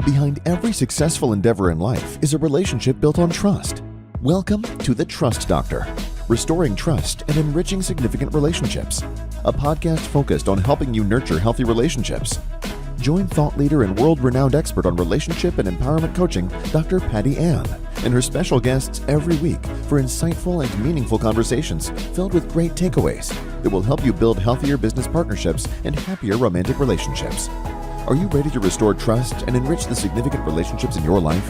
Behind every successful endeavor in life is a relationship built on trust. Welcome to The Trust Doctor, restoring trust and enriching significant relationships. A podcast focused on helping you nurture healthy relationships. Join thought leader and world-renowned expert on relationship and empowerment coaching, Dr. Patty Ann, and her special guests every week for insightful and meaningful conversations filled with great takeaways that will help you build healthier business partnerships and happier romantic relationships. Are you ready to restore trust and enrich the significant relationships in your life?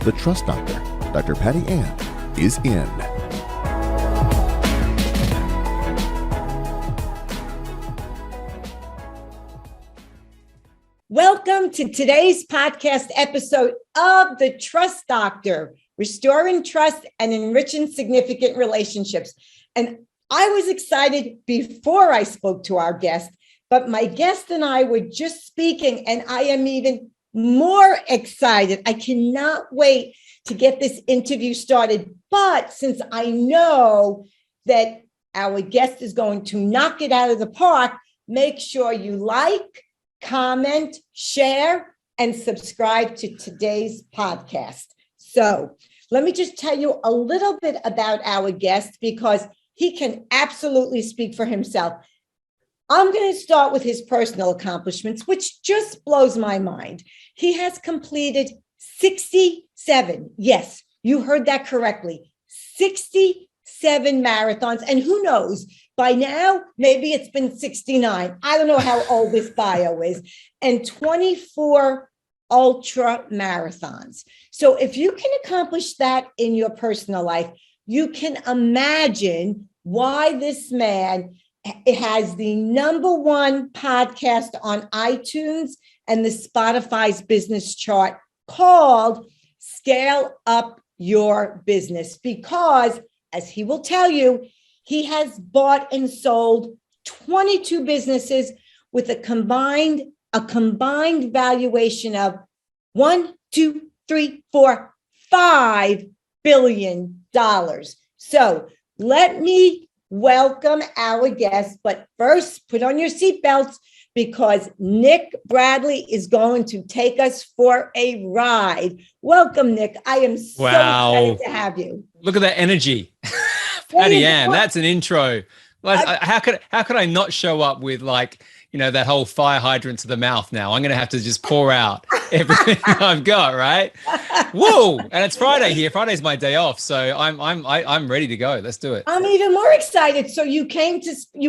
The Trust Doctor, Dr. Patty Ann, is in. Welcome to today's podcast episode of The Trust Doctor, restoring trust and enriching significant relationships. And I was excited before I spoke to our guest, but my guest and I were just speaking, and I am even more excited. I cannot wait to get this interview started. But since I know that our guest is going to knock it out of the park, make sure you like, comment, share, and subscribe to today's podcast. So let me just tell you a little bit about our guest because he can absolutely speak for himself. I'm going to start with his personal accomplishments, which just blows my mind. He has completed 67. Yes, you heard that correctly. 67 marathons. And who knows, by now, maybe it's been 69. I don't know how old this bio is. And 24 ultra marathons. So if you can accomplish that in your personal life, you can imagine why this man has the #1 podcast on iTunes and the Spotify's business chart called Scale Up Your Business. Because, as he will tell you, he has bought and sold 22 businesses with a combined valuation of $1, $2, $3, $4, $5 billion. So let me welcome our guest, but first put on your seatbelts because Nick Bradley is going to take us for a ride. Welcome, Nick. I am so excited to have you. Look at that energy. Patty Ann, that's an intro. How could I not show up with that whole fire hydrant to the mouth now? I'm going to have to just pour out everything I've got, right? Whoa! And it's Friday here. Friday's my day off, so I'm ready to go. Let's do it. I'm even more excited. So you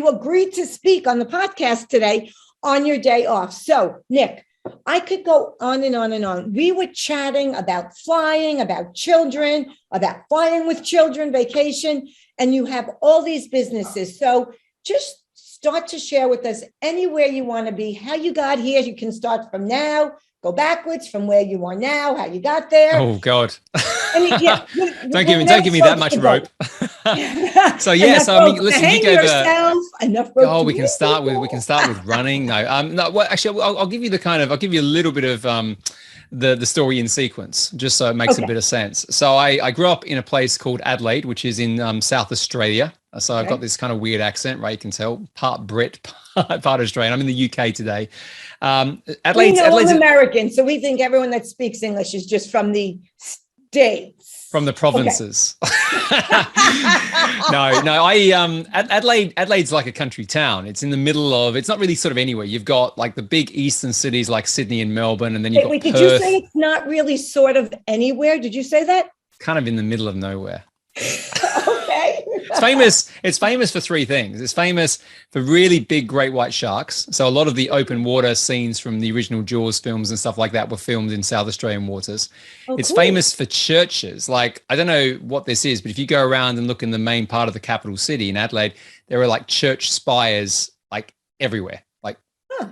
agreed to speak on the podcast today on your day off. So Nick, I could go on and on and on. We were chatting about flying, about children, about flying with children, vacation, and you have all these businesses. So just start to share with us anywhere you want to be, how you got here. You can start from now, go backwards from where you are now, how you got there. Oh God. And don't give me that much rope. So yes, we can start with running. I'll give you a little bit of the story in sequence, just so it makes a bit of sense. So I grew up in a place called Adelaide, which is in South Australia. So I've got this kind of weird accent, right? You can tell, part Brit, part Australian. I'm in the UK today. Adelaide's American, so we think everyone that speaks English is just from the States. From the provinces. Adelaide's like a country town. It's in the middle of, it's not really sort of anywhere. You've got like the big eastern cities like Sydney and Melbourne, and then you've got Perth. Did you say it's not really sort of anywhere? Did you say that? Kind of in the middle of nowhere. Okay. It's famous for three things. It's famous for really big great white sharks. So a lot of the open water scenes from the original Jaws films and stuff like that were filmed in South Australian waters. It's famous for churches. Like, I don't know what this is, but if you go around and look in the main part of the capital city in Adelaide, there are like church spires like everywhere.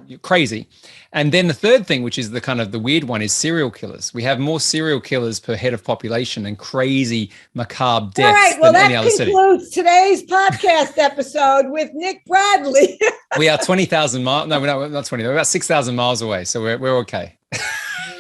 You're crazy. And then the third thing, which is the kind of the weird one, is serial killers. We have more serial killers per head of population and crazy macabre deaths than any other city. That concludes today's podcast episode with Nick Bradley. We are 20,000 miles. No, we're not 20. We're about 6,000 miles away. So we're okay.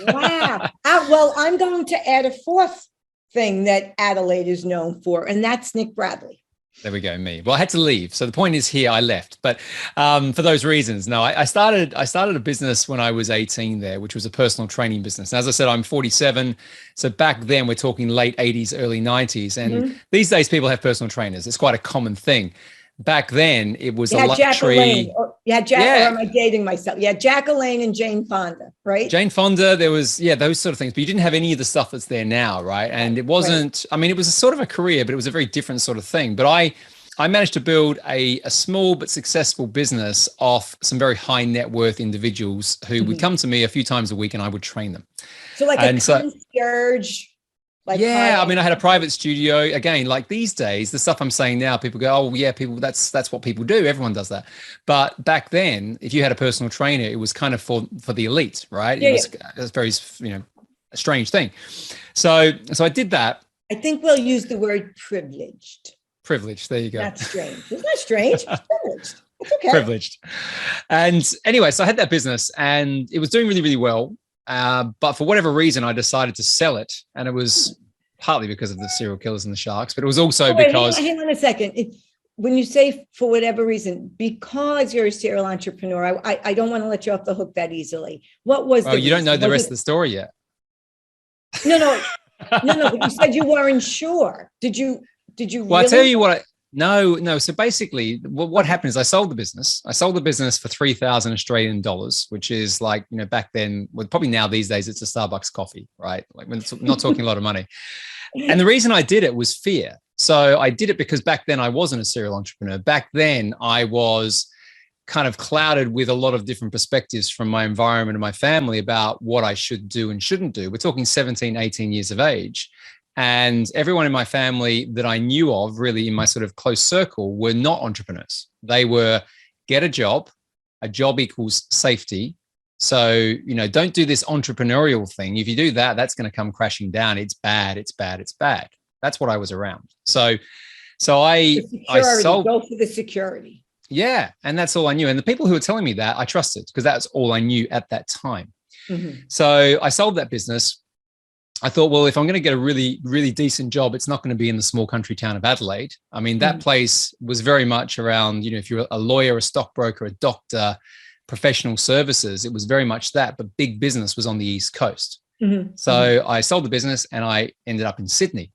Wow. Well, I'm going to add a fourth thing that Adelaide is known for, and that's Nick Bradley. There we go, me. Well, I had to leave. So the point is here, I left. But for those reasons, no, I started a business when I was 18 there, which was a personal training business. And as I said, I'm 47. So back then we're talking late 80s, early 90s. And these days people have personal trainers. It's quite a common thing. Back then it was a luxury. Or am I dating myself? Yeah, Jacqueline and Jane Fonda, right? Jane Fonda, there was, those sort of things, but you didn't have any of the stuff that's there now, right? And it wasn't, I mean, it was a sort of a career, but it was a very different sort of thing. But I managed to build a small but successful business off some very high net worth individuals who would come to me a few times a week and I would train them. So like a concierge. I mean, I had a private studio. Again, like these days, the stuff I'm saying now, people go, "Oh, yeah, people. That's what people do. Everyone does that." But back then, if you had a personal trainer, it was kind of for the elite, right? It was very, a strange thing. So I did that. I think we'll use the word privileged. Privileged. There you go. That's strange. Isn't that strange? It's privileged. It's okay. Privileged. And anyway, so I had that business, and it was doing really, really well. But for whatever reason, I decided to sell it. And it was partly because of the serial killers and the sharks, but it was also because... Hang on a second. When you say for whatever reason, because you're a serial entrepreneur, I don't want to let you off the hook that easily. What was you don't know the rest of the story yet. No, but you said you weren't sure. Did you Well, really? I'll tell you what... No. So basically what happened is I sold the business. I sold the business for 3,000 Australian dollars, which is like, back then, well, probably now these days, it's a Starbucks coffee, right? Like we're not talking a lot of money. And the reason I did it was fear. So I did it because back then I wasn't a serial entrepreneur. Back then I was kind of clouded with a lot of different perspectives from my environment and my family about what I should do and shouldn't do. We're talking 17, 18 years of age. And everyone in my family that I knew of, really in my sort of close circle, were not entrepreneurs. They were get a job equals safety. So, don't do this entrepreneurial thing. If you do that, that's going to come crashing down. It's bad. It's bad. It's bad. That's what I was around. So I sold. Go for the security. Yeah. And that's all I knew. And the people who were telling me that, I trusted because that's all I knew at that time. So I sold that business. I thought, well, if I'm going to get a really, really decent job, it's not going to be in the small country town of Adelaide. I mean, that place was very much around, if you're a lawyer, a stockbroker, a doctor, professional services, it was very much that, but big business was on the East Coast. So I sold the business and I ended up in Sydney.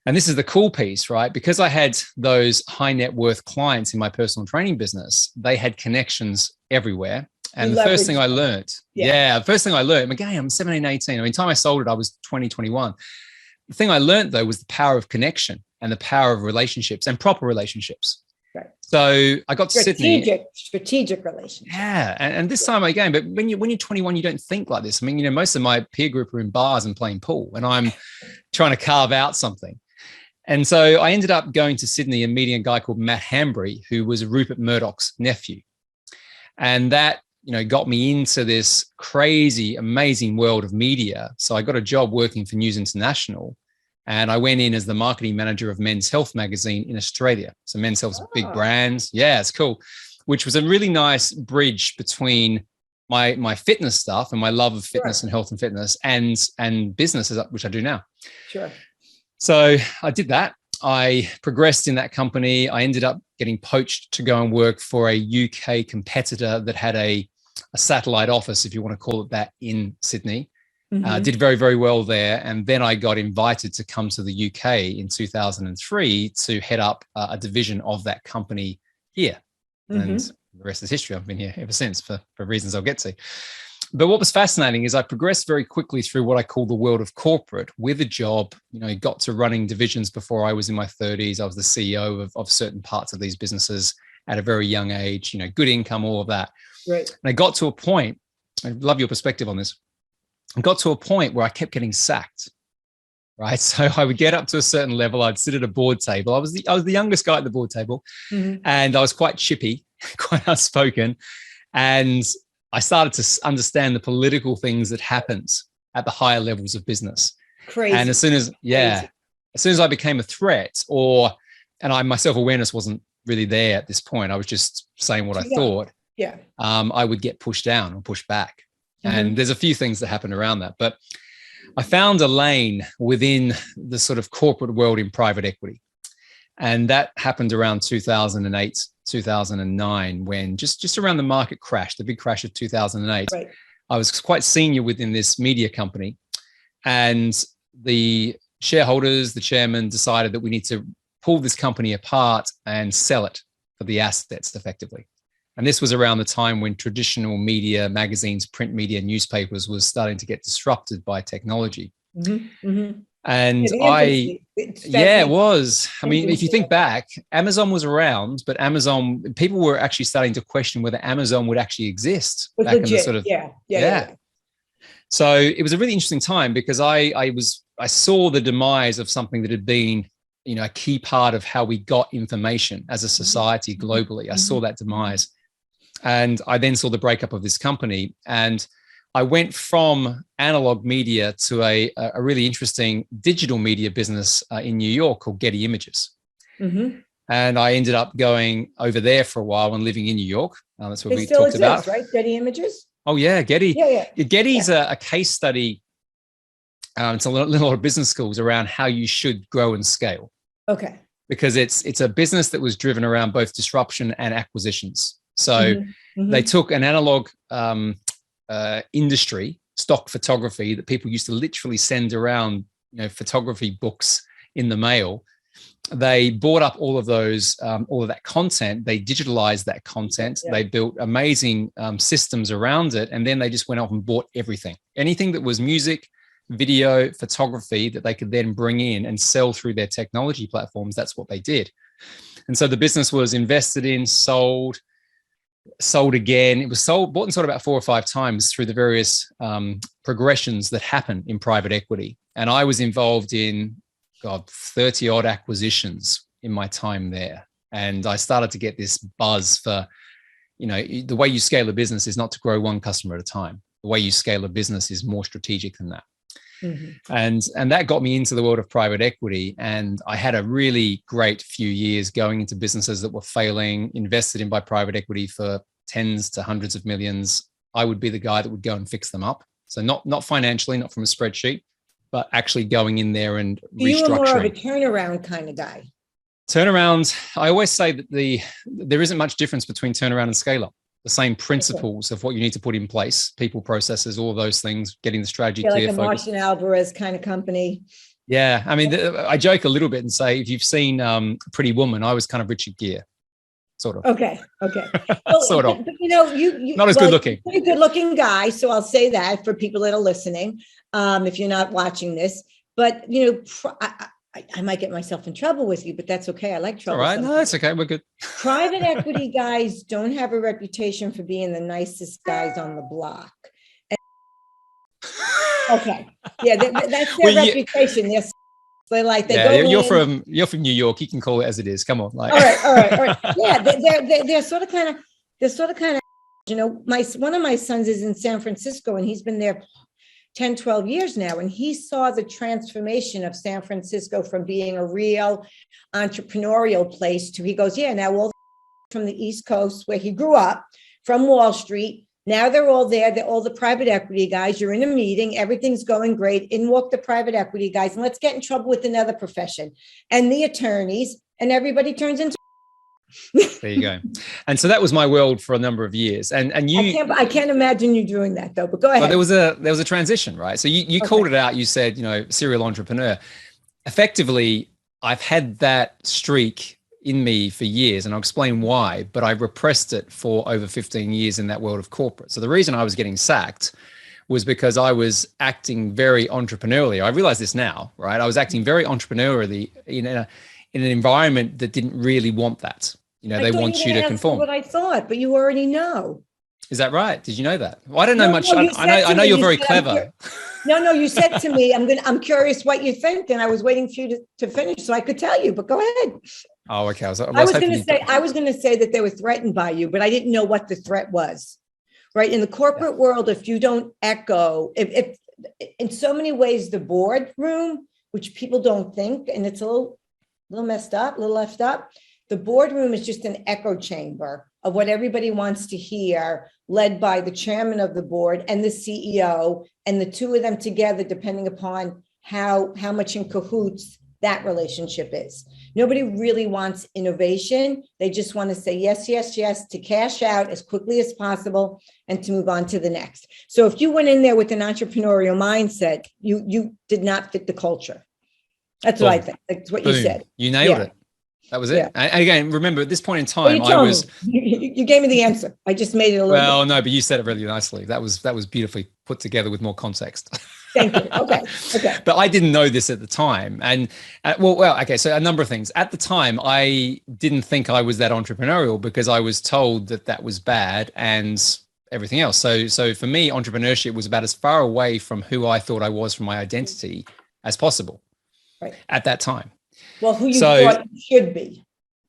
And this is the cool piece, right? Because I had those high net worth clients in my personal training business, they had connections everywhere. And the first thing I learned, again, I'm 17, 18. I mean, time I sold it, I was 20, 21. The thing I learned though, was the power of connection and the power of relationships and proper relationships. Right. So I got to Sydney. Strategic relationships. Yeah. And this time again, but when you're 21, you don't think like this. I mean, most of my peer group are in bars and playing pool and I'm trying to carve out something. And so I ended up going to Sydney and meeting a guy called Matt Hambry, who was Rupert Murdoch's nephew. And that, got me into this crazy, amazing world of media. So I got a job working for News International and I went in as the marketing manager of Men's Health magazine in Australia. So Men's Health's a big brand. Yeah, it's cool. Which was a really nice bridge between my fitness stuff and my love of fitness and health and fitness and business, which I do now. Sure. So I did that. I progressed in that company. I ended up getting poached to go and work for a UK competitor that had a satellite office, if you want to call it that, in Sydney. Did very, very well there. And then I got invited to come to the UK in 2003 to head up a division of that company here. And the rest is history. I've been here ever since for reasons I'll get to. But what was fascinating is I progressed very quickly through what I call the world of corporate with a job, got to running divisions before I was in my 30s. I was the CEO of certain parts of these businesses at a very young age, good income, all of that. Right. And I got to a point, I love your perspective on this. I got to a point where I kept getting sacked, right? So I would get up to a certain level. I'd sit at a board table. I was the youngest guy at the board table and I was quite chippy, quite outspoken. And I started to understand the political things that happens at the higher levels of business. Crazy. And as soon as I became a threat and my self-awareness wasn't really there at this point, I was just saying what I thought. Yeah. I would get pushed down or pushed back. And there's a few things that happened around that. But I found a lane within the sort of corporate world in private equity. And that happened around 2008, 2009, when just around the market crash, the big crash of 2008. Right. I was quite senior within this media company, and the shareholders, the chairman, decided that we need to pull this company apart and sell it for the assets effectively. And this was around the time when traditional media, magazines, print media, newspapers was starting to get disrupted by technology. Mm-hmm. Mm-hmm. And it was. I mean, if you think back, Amazon was around, but people were actually starting to question whether Amazon would actually exist back in the sort of, yeah. So it was a really interesting time because I saw the demise of something that had been, a key part of how we got information as a society globally. I saw that demise. And I then saw the breakup of this company. And I went from analog media to a really interesting digital media business in New York called Getty Images. Mm-hmm. And I ended up going over there for a while and living in New York. That's what we talked about. Right? Getty Images? Oh, yeah, Getty. Yeah. Getty's a case study. It's a lot of business schools around how you should grow and scale. Okay. Because it's a business that was driven around both disruption and acquisitions. So they took an analog industry, stock photography, that people used to literally send around, photography books in the mail. They bought up all of those, all of that content. They digitalized that content. Yeah. They built amazing systems around it. And then they just went off and bought anything that was music, video, photography that they could then bring in and sell through their technology platforms. That's what they did. And so the business was invested in, sold again. It was bought and sold about 4 or 5 times through the various progressions that happen in private equity. And I was involved in 30 odd acquisitions in my time there. And I started to get this buzz for, the way you scale a business is not to grow one customer at a time. The way you scale a business is more strategic than that. Mm-hmm. And that got me into the world of private equity. And I had a really great few years going into businesses that were failing, invested in by private equity for tens to hundreds of millions. I would be the guy that would go and fix them up. So not financially, not from a spreadsheet, but actually going in there and restructuring. You were more of a turnaround kind of guy. Turnaround, I always say that there isn't much difference between turnaround and scale up. The same principles of what you need to put in place, people, processes, all of those things, getting the strategy clear. Like a Martian Alvarez kind of company. Yeah. I mean, I joke a little bit and say, if you've seen Pretty Woman, I was kind of Richard Gere, sort of. Okay. Well, sort of. But, you not as good looking. Pretty good looking guy. So I'll say that for people that are listening, if you're not watching this, but I might get myself in trouble with you, but that's okay. I like trouble. All right. No, it's okay. We're good. Private equity guys don't have a reputation for being the nicest guys on the block. Okay. Yeah, that's their reputation. You're from New York. You can call it as it is. Come on. All right. Yeah, they're sort of kind of, one of my sons is in San Francisco and he's been there 10, 12 years now. And he saw the transformation of San Francisco from being a real entrepreneurial place to, he goes, now all from the East Coast where he grew up, from Wall Street, now they're all there. They're all the private equity guys. You're in a meeting, everything's going great. In walk the private equity guys, and let's get in trouble with another profession and the attorneys, and everybody turns into. There you go. And so that was my world for a number of years. And I can't imagine you doing that though, but go ahead. Well, there was a transition, right? So you called it out. You said, serial entrepreneur. Effectively, I've had that streak in me for years, and I'll explain why, but I repressed it for over 15 years in that world of corporate. So the reason I was getting sacked was because I was acting very entrepreneurially. I realize this now, right? I was acting very entrepreneurially in an environment that didn't really want that. They want you to conform. What I thought, but you already know. Is that right? Did you know that? Well, I don't know much. I know you're very clever. No, you said to me, I'm curious what you think. And I was waiting for you to finish so I could tell you, but go ahead. Oh, okay. I was going to say that they were threatened by you, but I didn't know what the threat was. Right. In the corporate world, if you don't echo, if in so many ways, the boardroom, which people don't think, and it's a little messed up, a little left up. The boardroom is just an echo chamber of what everybody wants to hear, led by the chairman of the board and the CEO, and the two of them together, depending upon how much in cahoots that relationship is. Nobody really wants innovation. They just want to say yes, yes, yes, to cash out as quickly as possible and to move on to the next. So if you went in there with an entrepreneurial mindset, you did not fit the culture. That's what I think. That's what you said. You nailed it. That was it. Yeah. And again, remember at this point in time, you gave me the answer. I just made it a little well, no, but you said it really nicely. That was beautifully put together with more context. Thank you. Okay. But I didn't know this at the time. And okay. So a number of things. At the time, I didn't think I was that entrepreneurial because I was told that was bad and everything else. So for me, entrepreneurship was about as far away from who I thought I was from my identity as possible. Right. At that time. Well, who you thought you should be.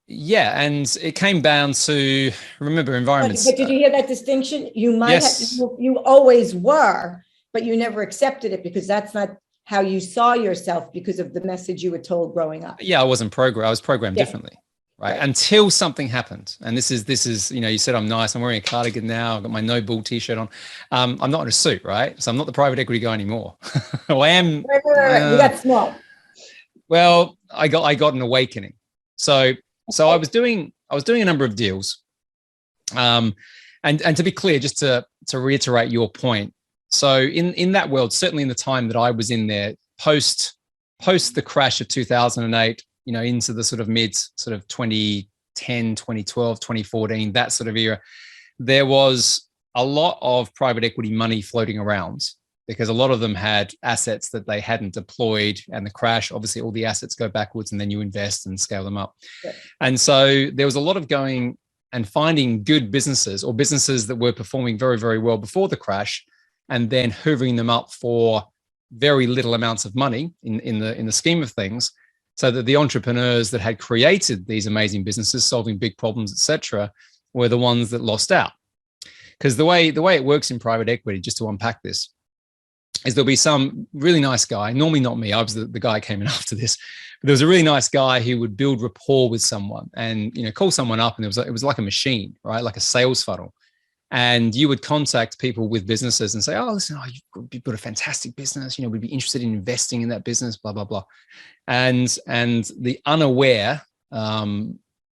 Yeah. And it came down to, remember, environments. But did you hear that distinction? You might have, you always were, but you never accepted it because that's not how you saw yourself because of the message you were told growing up. Yeah, I wasn't programmed. I was programmed differently. Right. Until something happened. And this is, you said I'm nice. I'm wearing a cardigan now. I've got my no bull t-shirt on. I'm not in a suit, right? So I'm not the private equity guy anymore. Well, I am. Right. You got smart. Well, I got an awakening. So I was doing a number of deals. And to be clear, just to reiterate your point. So in that world, certainly in the time that I was in there, post the crash of 2008, into the sort of mid 2010, 2012, 2014, that sort of era, there was a lot of private equity money floating around because a lot of them had assets that they hadn't deployed, and the crash, obviously all the assets go backwards and then you invest and scale them up. Yeah. And so there was a lot of going and finding good businesses or businesses that were performing very, very well before the crash and then hoovering them up for very little amounts of money in the scheme of things, so that the entrepreneurs that had created these amazing businesses solving big problems, etc., were the ones that lost out. Because the way it works in private equity, just to unpack this, is there'll be some really nice guy, normally not me, I was the guy who came in after this, but there was a really nice guy who would build rapport with someone and, call someone up, and it was like a machine, right? Like a sales funnel. And you would contact people with businesses and say, oh, listen, you've got a fantastic business, we'd be interested in investing in that business, blah, blah, blah. And the unaware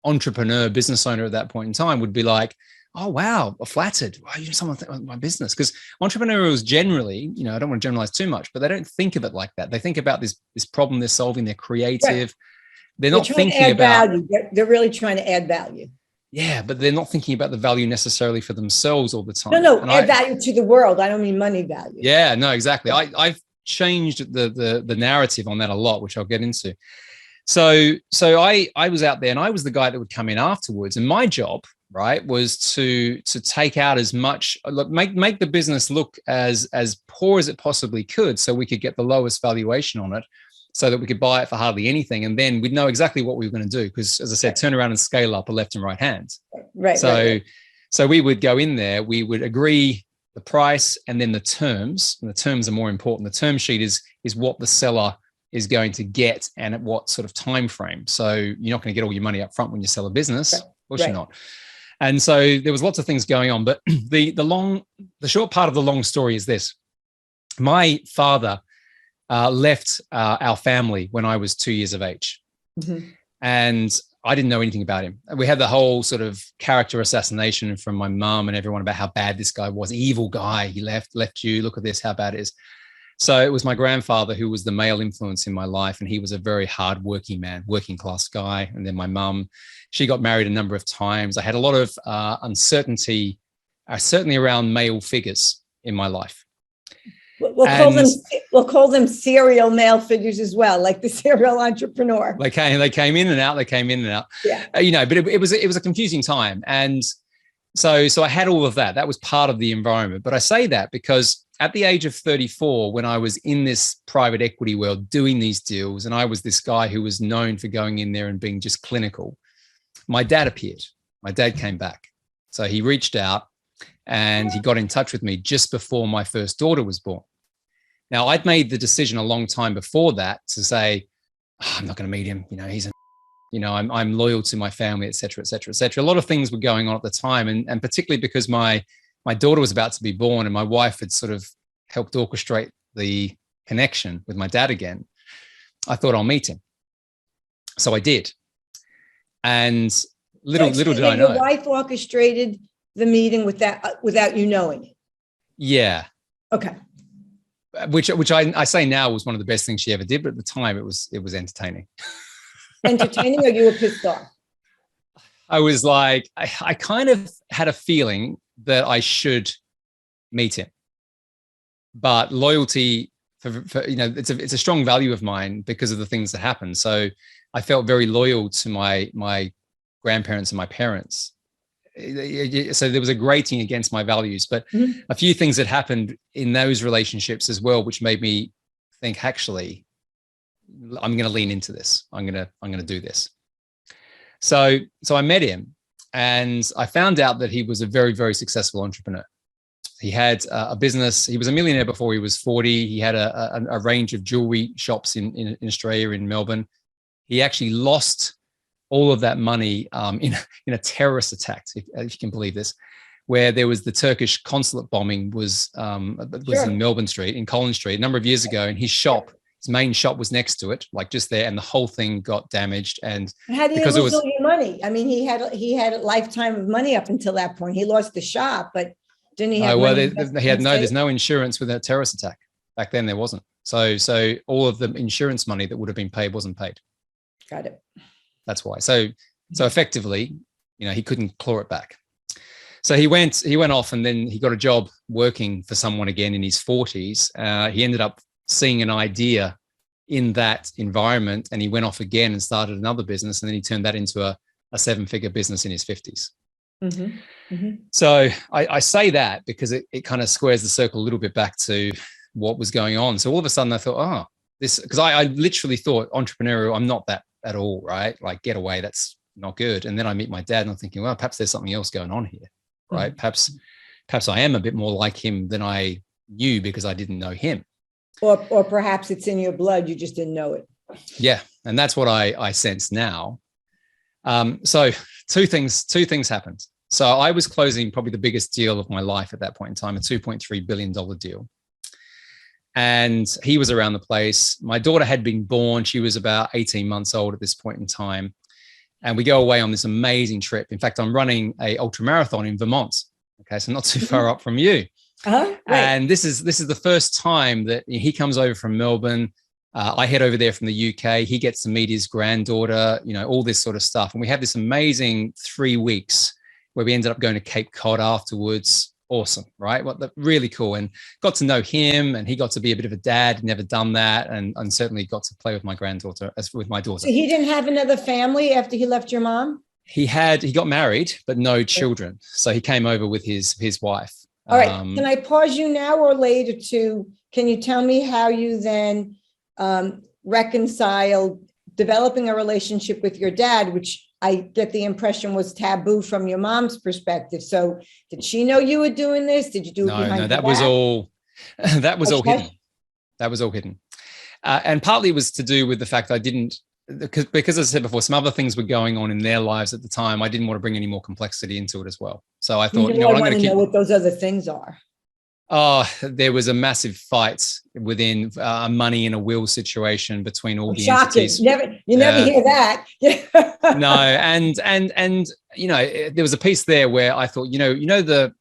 entrepreneur, business owner at that point in time would be like, oh, wow, flattered. Wow, someone think about my business. Because entrepreneurs generally, I don't want to generalize too much, but they don't think of it like that. They think about this problem they're solving. They're creative. Right. They're not thinking about value. They're really trying to add value. Yeah, but they're not thinking about the value necessarily for themselves all the time. No, add value to the world. I don't mean money value. Yeah, no, exactly. I've changed the narrative on that a lot, which I'll get into. So I was out there and I was the guy that would come in afterwards. And my job, right, was to take out as much, make the business look as poor as it possibly could so we could get the lowest valuation on it, so that we could buy it for hardly anything. And then we'd know exactly what we were going to do. Because as I said, turn around and scale up a left and right hand. Right. So we would go in there, we would agree the price and then the terms. And the terms are more important. The term sheet is what the seller is going to get and at what sort of time frame. So you're not going to get all your money up front when you sell a business. Right. Of course you're not. And so there was lots of things going on. But the short part of the long story is this. My father left our family when I was 2 years of age. Mm-hmm. And I didn't know anything about him. We had the whole sort of character assassination from my mom and everyone about how bad this guy was. Evil guy. He left you. Look at this, how bad it is. So it was my grandfather who was the male influence in my life. And he was a very hardworking man, working class guy. And then my mum, she got married a number of times. I had a lot of uncertainty, certainly around male figures in my life. We'll call them serial male figures as well, like the serial entrepreneur. They came in and out. Yeah. But it was a confusing time. And so I had all of that. That was part of the environment. But I say that because at the age of 34, when I was in this private equity world doing these deals, and I was this guy who was known for going in there and being just clinical, my dad appeared. My dad came back. So he reached out and he got in touch with me just before my first daughter was born. Now, I'd made the decision a long time before that to say, I'm not going to meet him. He's I'm loyal to my family, et cetera, et cetera, et cetera. A lot of things were going on at the time. And particularly because my daughter was about to be born and my wife had sort of helped orchestrate the connection with my dad again, I thought I'll meet him. So I did. And little did I your know. wife orchestrated the meeting without you knowing it. Yeah. Okay. Which I say now was one of the best things she ever did, but at the time it was entertaining. Entertaining, or you were pissed off? I was like, I kind of had a feeling that I should meet him, but loyalty for it's a strong value of mine because of the things that happened. So I felt very loyal to my grandparents and my parents. So there was a grating against my values, but a few things that happened in those relationships as well, which made me think, actually, I'm going to lean into this. I'm going to do this. So I met him, and I found out that he was a very, very successful entrepreneur. He had a business. He was a millionaire before he was 40. He had a range of jewelry shops in Australia, in Melbourne. He actually lost all of that money in a terrorist attack, if you can believe this, where there was the Turkish consulate bombing was in Melbourne Street, in Collins Street, a number of years ago, and his main shop was next to it, like just there, and the whole thing got damaged. And how do you lose all your money? I mean, he had a lifetime of money up until that point. He lost the shop, but didn't he have money? There's no insurance with a terrorist attack. Back then there wasn't. So all of the insurance money that would have been paid wasn't paid. Got it. That's why. So effectively, he couldn't claw it back. So he went off, and then he got a job working for someone again in his 40s. He ended up seeing an idea in that environment, and he went off again and started another business, and then he turned that into a 7-figure business in his 50s. Mm-hmm. Mm-hmm. So I say that because it kind of squares the circle a little bit back to what was going on. So all of a sudden I thought, because I literally thought entrepreneurial, I'm not that at all, right? Like, get away, that's not good. And then I meet my dad, and I'm thinking, well, perhaps there's something else going on here, right? Mm-hmm. Perhaps I am a bit more like him than I knew because I didn't know him. Or perhaps it's in your blood, you just didn't know it. Yeah, and that's what I sense now. So two things happened. So I was closing probably the biggest deal of my life at that point in time, a $2.3 billion deal. And he was around the place. My daughter had been born. She was about 18 months old at this point in time. And we go away on this amazing trip. In fact, I'm running a ultra marathon in Vermont. Okay, so not too far up from you. Right. And this is the first time that he comes over from Melbourne. I head over there from the UK. He gets to meet his granddaughter, all this sort of stuff. And we have this amazing 3 weeks where we ended up going to Cape Cod afterwards. Awesome, right? Really cool. And got to know him, and he got to be a bit of a dad, never done that, and certainly got to play with my granddaughter, with my daughter. So he didn't have another family after he left your mom? He got married, but no children. So he came over with his wife. All right. Can I pause you now or later can you tell me how you then reconciled developing a relationship with your dad, which I get the impression was taboo from your mom's perspective. So did she know you were doing this? Did you do it behind your back? That was all hidden. That was all hidden. And partly it was to do with the fact that I didn't, because as I said before, some other things were going on in their lives at the time. I didn't want to bring any more complexity into it as well. So I thought, I'm going to know what those other things are. Oh, there was a massive fight within a money and a will situation between all the entities. You never hear that. No, and there was a piece there where I thought, the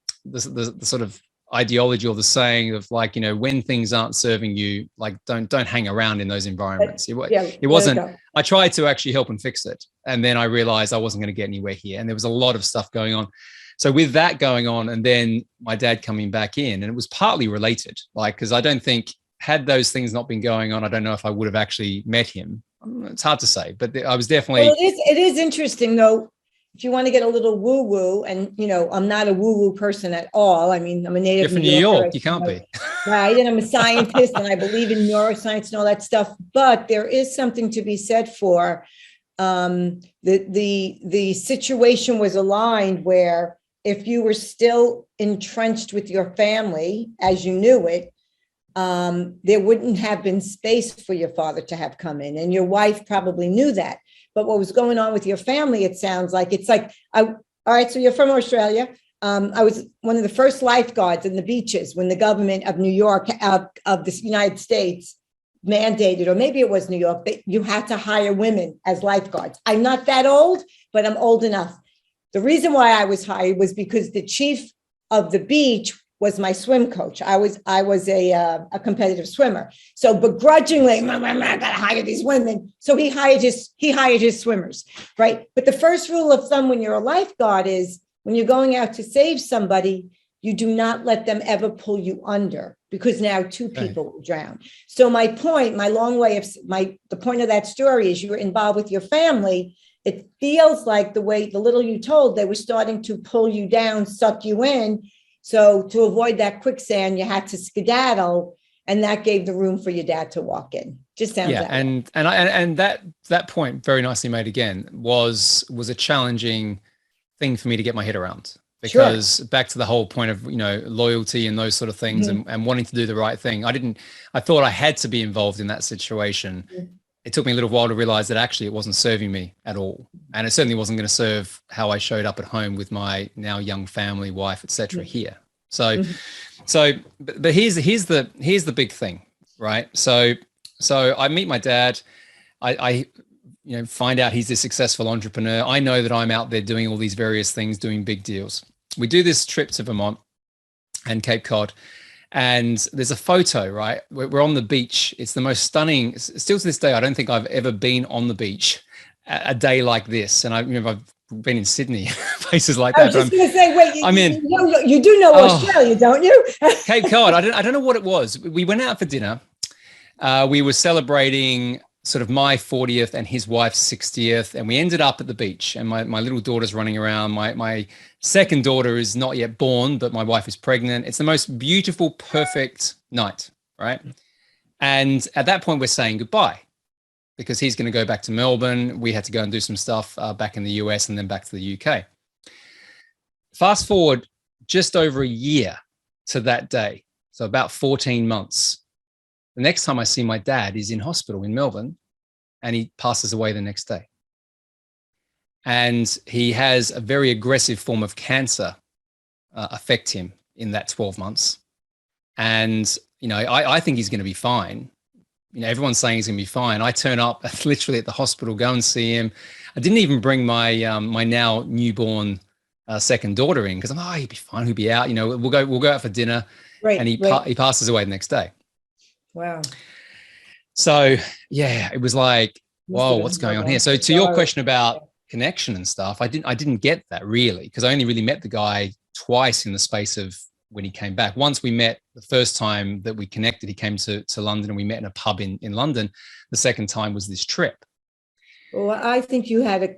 sort of ideology or the saying of like, when things aren't serving you, like don't hang around in those environments. It wasn't. I tried to actually help and fix it, and then I realized I wasn't going to get anywhere here, and there was a lot of stuff going on. So with that going on, and then my dad coming back in, and it was partly related, like, because I don't think, had those things not been going on, I don't know if I would have actually met him. It's hard to say, but I was definitely. Well, it is interesting though. If you want to get a little woo-woo, and I'm not a woo-woo person at all. I mean, I'm a native. You're from New York. You can't be. Right, and I'm a scientist, and I believe in neuroscience and all that stuff. But there is something to be said for the situation was aligned where if you were still entrenched with your family as you knew it, there wouldn't have been space for your father to have come in, and your wife probably knew that. But what was going on with your family, it sounds like all right, so you're from Australia. I was one of the first lifeguards in the beaches when the government of New York, of the United States, mandated, or maybe it was New York, that you had to hire women as lifeguards. I'm not that old, but I'm old enough. The reason why I was hired was because the chief of the beach was my swim coach. I was a competitive swimmer. So begrudgingly, I gotta hire these women. So he hired his swimmers, right? But the first rule of thumb when you're a lifeguard is when you're going out to save somebody, you do not let them ever pull you under, because now two people will drown. So the point of that story is you're involved with your family. It feels like the little you told, they were starting to pull you down, suck you in. So to avoid that quicksand, you had to skedaddle, and that gave the room for your dad to walk in. Just sounds and that point, very nicely made again, was a challenging thing for me to get my head around, because back to the whole point of, loyalty and those sort of things, and wanting to do the right thing. I thought I had to be involved in that situation. It took me a little while to realize that actually it wasn't serving me at all. And it certainly wasn't going to serve how I showed up at home with my now young family, wife, etc. here. So but here's the big thing, right? So I meet my dad. I find out he's a successful entrepreneur. I know that I'm out there doing all these various things, doing big deals. We do this trip to Vermont and Cape Cod, and there's a photo, right? We're on the beach. It's the most stunning, still to this day, I don't think I've ever been on the beach a day like this. And I've been in Sydney, places like that. I was just going to say, wait, you do know Australia, don't you? Cape Cod, I don't know what it was. We went out for dinner. We were celebrating sort of my 40th and his wife's 60th. And we ended up at the beach, and my little daughter's running around. My second daughter is not yet born, but my wife is pregnant. It's the most beautiful, perfect night, right? And at that point, we're saying goodbye, because he's going to go back to Melbourne. We had to go and do some stuff back in the US and then back to the UK. Fast forward just over a year to that day. So about 14 months. The next time I see my dad is in hospital in Melbourne, and he passes away the next day. And he has a very aggressive form of cancer affect him in that 12 months. And, I think he's going to be fine. Everyone's saying he's going to be fine. I turn up literally at the hospital, go and see him. I didn't even bring my my now newborn second daughter in, because I'm he'll be fine. He'll be out. We'll go out for dinner. Right. And he passes away the next day. Wow. So yeah, it was like, whoa, what's going on here? So to your question about connection and stuff, I didn't get that really, because I only really met the guy twice in the space of when he came back. Once we met the first time that we connected, he came to London, and we met in a pub in London. The second time was this trip. Well, I think you had a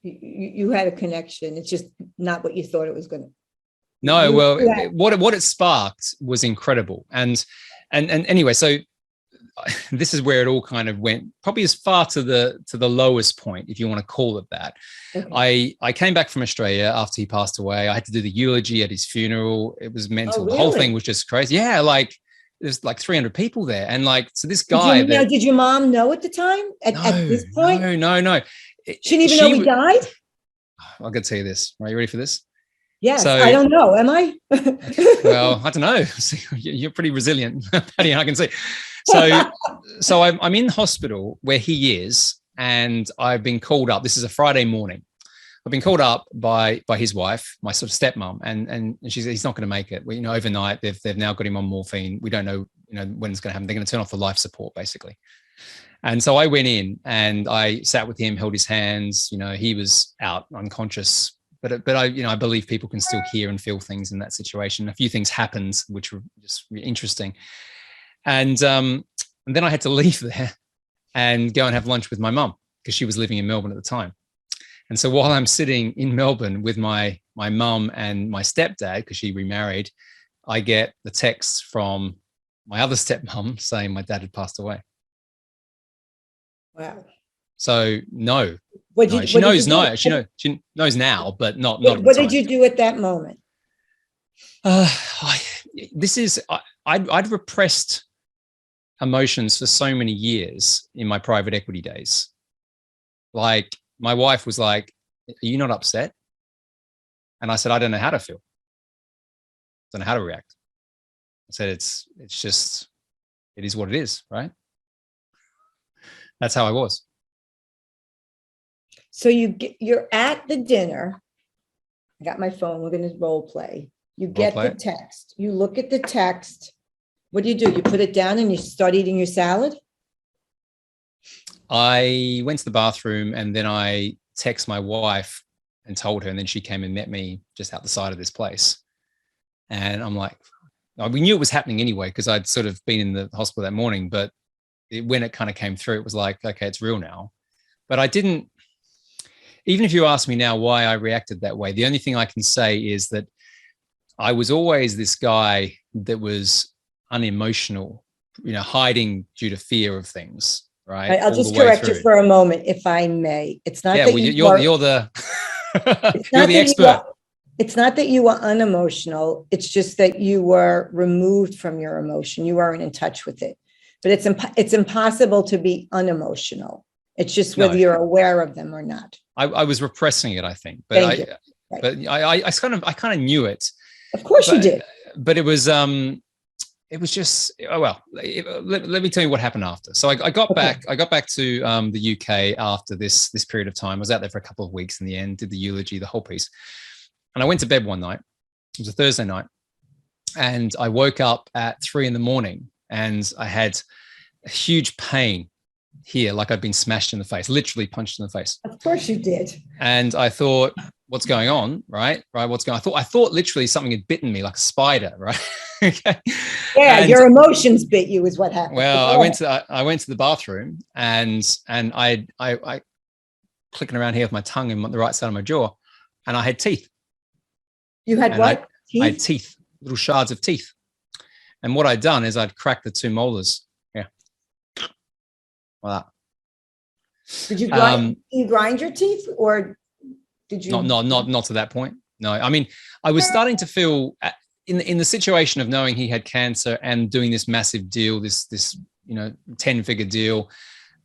you had a connection. It's just not what you thought it was going to. No, well, what it sparked was incredible. And anyway, so this is where it all kind of went, probably as far to the lowest point, if you want to call it that. Okay. I came back from Australia after he passed away. I had to do the eulogy at his funeral. It was mental. Really? The whole thing was just crazy. Yeah, there's 300 people there, and so this guy. Did your mom know at the time? At this point? No. She didn't even know he died. I'll go tell you this. Are you ready for this? Yes, so, I don't know. Am I? Well, I don't know. You're pretty resilient, Patty, I can see. So I'm in hospital where he is, and I've been called up. This is a Friday morning. I've been called up by his wife, my sort of stepmom, and she said he's not going to make it. Overnight they've now got him on morphine. We don't know, when it's going to happen. They're going to turn off the life support, basically. And so I went in and I sat with him, held his hands. He was out unconscious. But I believe people can still hear and feel things in that situation. A few things happened which were just really interesting, and then I had to leave there and go and have lunch with my mum, because she was living in Melbourne at the time. And so while I'm sitting in Melbourne with my mum and my stepdad, because she remarried, I get the text from my other stepmom saying my dad had passed away. Wow. So no. She knows now, but not. What did you do at that moment? I'd repressed emotions for so many years in my private equity days. Like, my wife was like, "Are you not upset?" And I said, "I don't know how to feel. I don't know how to react." I said, "It's just, it is what it is, right?" That's how I was. So you're at the dinner. I got my phone. We're going to role play. You get the text. You look at the text. What do? You put it down and you start eating your salad? I went to the bathroom and then I text my wife and told her, and then she came and met me just out the side of this place. And I'm like, we knew it was happening anyway, because I'd sort of been in the hospital that morning, but when it kind of came through, it was like, okay, it's real now. But I didn't, even if you ask me now why I reacted that way, the only thing I can say is that I was always this guy that was unemotional, hiding due to fear of things. Right. I'll just correct you for a moment, if I may. It's not that you're the you're the expert. It's not that you were unemotional. It's just that you were removed from your emotion. You weren't in touch with it. But it's impossible to be unemotional. It's just whether you're aware of them or not. I was repressing it, I think. But I kind of knew it. Of course you did. But it was just, let me tell you what happened after. So I got back to the UK after this period of time. I was out there for a couple of weeks in the end, did the eulogy, the whole piece. And I went to bed one night. It was a Thursday night. And I woke up at 3 a.m. and I had a huge pain here, like I'd been smashed in the face, literally punched in the face. Of course you did. And I thought, what's going on? Right. What's going on? I thought literally something had bitten me like a spider. Right. Okay. Yeah. And your emotions bit you is what happened. Well, I went to the bathroom and I clicking around here with my tongue in the right side of my jaw, and I had teeth. You had what? I had teeth, little shards of teeth. And what I'd done is I'd cracked the 2 molars. Yeah. Like that. Did you grind your teeth, or did you? Not to that point. No. I mean, I was starting to feel in the situation of knowing he had cancer and doing this massive deal, this 10-figure deal,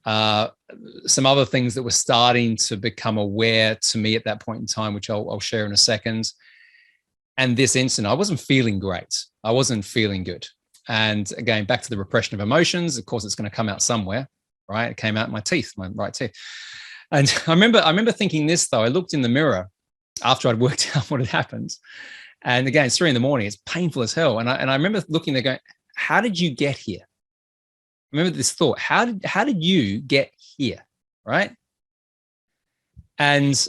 some other things that were starting to become aware to me at that point in time, which I'll share in a second. And this incident, I wasn't feeling great. I wasn't feeling good. And again, back to the repression of emotions. Of course, it's going to come out somewhere, right? It came out in my teeth, my right teeth. And I remember thinking this, though. I looked in the mirror after I'd worked out what had happened. And again, it's 3 a.m. It's painful as hell. And I remember looking there going, how did you get here? I remember this thought, how did you get here? Right. And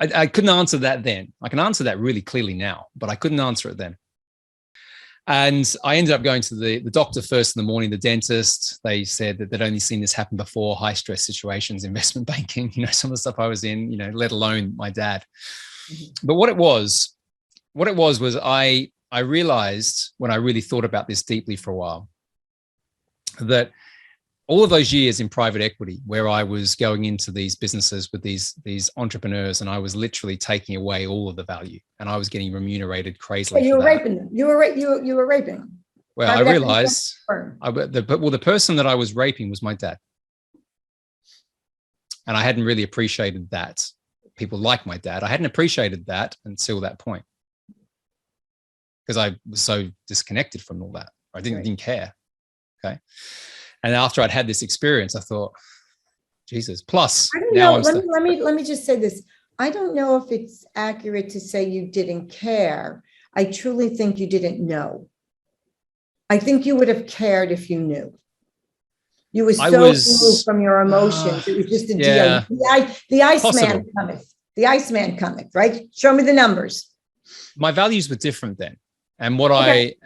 I couldn't answer that then. I can answer that really clearly now, but I couldn't answer it then. And I ended up going to the doctor first in the morning, the dentist. They said that they'd only seen this happen before, high stress situations, investment banking, some of the stuff I was in, let alone my dad. But what it was I realized when I really thought about this deeply for a while, that all of those years in private equity, where I was going into these businesses with these entrepreneurs, and I was literally taking away all of the value, and I was getting remunerated crazily. So you were raping them. You were raping them. Well, I realized the person that I was raping was my dad, and I hadn't really appreciated that. People like my dad, I hadn't appreciated that until that point, because I was so disconnected from all that. I didn't care. Okay. And after I'd had this experience, I thought, Jesus. Plus, I don't know. Let me just say this. I don't know if it's accurate to say you didn't care. I truly think you didn't know. I think you would have cared if you knew. You were so moved from your emotions. It was just a deal. The Iceman cometh. The Iceman cometh, right? Show me the numbers. My values were different then. And what I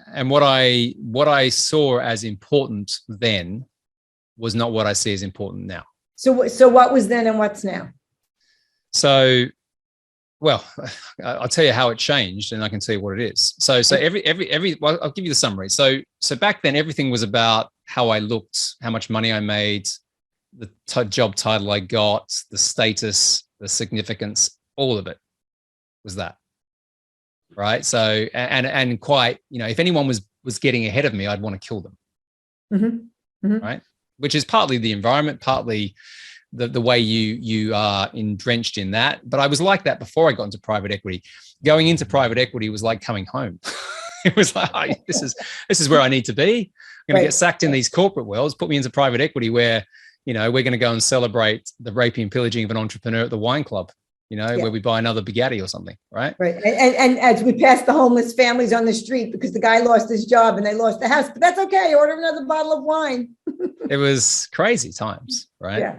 saw as important then was not what I see as important now. So what was then and what's now? So, well, I'll tell you how it changed, and I can tell you what it is. So well, I'll give you the summary. So back then, everything was about how I looked, how much money I made, the job title I got, the status, the significance, all of it was that. Right. So, and quite, if anyone was getting ahead of me, I'd want to kill them. Mm-hmm. Mm-hmm. Right. Which is partly the environment, partly the way you are drenched in that. But I was like that before I got into private equity. Going into private equity was like coming home. It was like, oh, this is where I need to be. I'm going to get sacked in these corporate worlds, put me into private equity where, we're going to go and celebrate the raping and pillaging of an entrepreneur at the wine club, where we buy another Bugatti or something, right? Right. And as we pass the homeless families on the street because the guy lost his job and they lost the house, but that's okay. Order another bottle of wine. It was crazy times, right? Yeah.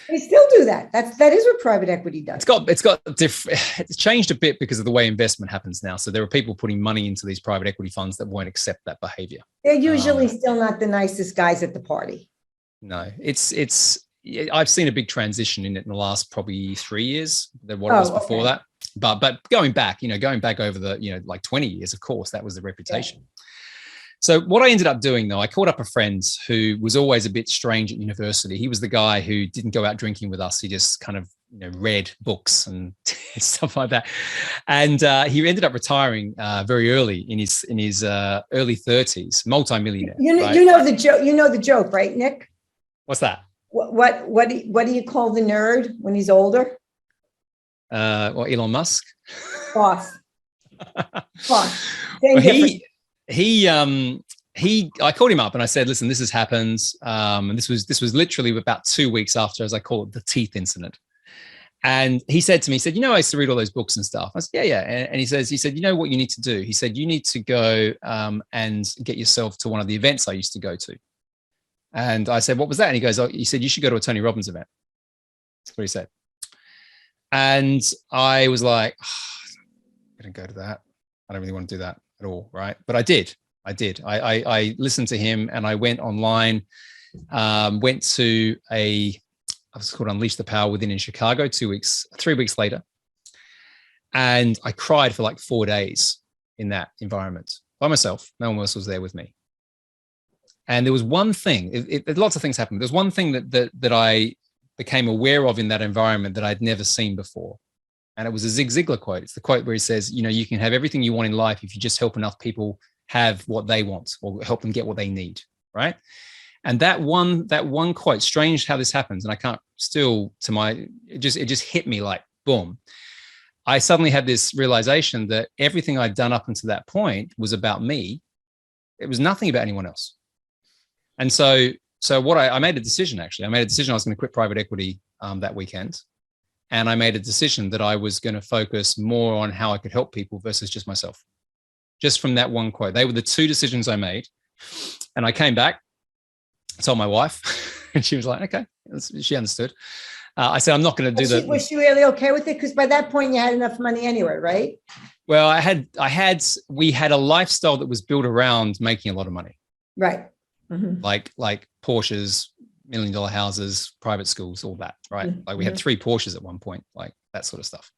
They still do that. That is what private equity does. It's changed a bit because of the way investment happens now. So there are people putting money into these private equity funds that won't accept that behavior. They're usually still not the nicest guys at the party. No, I've seen a big transition in it in the last probably 3 years than what it was before that. But going back over the, like 20 years, of course, that was the reputation. Yeah. So what I ended up doing, though, I called up a friend who was always a bit strange at university. He was the guy who didn't go out drinking with us. He just kind of read books and stuff like that. And he ended up retiring very early in his early 30s, multimillionaire. Right? You know the joke, right, Nick? What's that? What do you call the nerd when he's older? Elon Musk. Boss. I called him up and I said, listen, this has happened. And this was literally about 2 weeks after, as I call it, the teeth incident. And he said to me, I used to read all those books and stuff. I said, yeah. And he said, you know what you need to do? He said, you need to go and get yourself to one of the events I used to go to. And I said, what was that? And he goes, he said, you should go to a Tony Robbins event. That's what he said. And I was like, I'm going to go to that. I don't really want to do that at all, right? But I did. I listened to him and I went online, went to it was called Unleash the Power Within in Chicago 3 weeks later. And I cried for like 4 days in that environment by myself. No one else was there with me. And there was one thing, lots of things happened. There's one thing that I became aware of in that environment that I'd never seen before. And it was a Zig Ziglar quote. It's the quote where he says, you can have everything you want in life if you just help enough people have what they want or help them get what they need, right? And that one quote, strange how this happens, and I can't still it just hit me like boom. I suddenly had this realization that everything I'd done up until that point was about me. It was nothing about anyone else. And so what I made a decision, actually. I made a decision I was going to quit private equity that weekend. And I made a decision that I was going to focus more on how I could help people versus just myself. Just from that one quote. They were the two decisions I made. And I came back, told my wife, and she was like, okay, she understood. I said, I'm not going to do that. Was she really okay with it? Because by that point you had enough money anyway, right? Well, we had a lifestyle that was built around making a lot of money. Right. Mm-hmm. Like Porsches, $1 million houses, private schools, all that, right? Mm-hmm. Like we had 3 Porsches at one point, like that sort of stuff.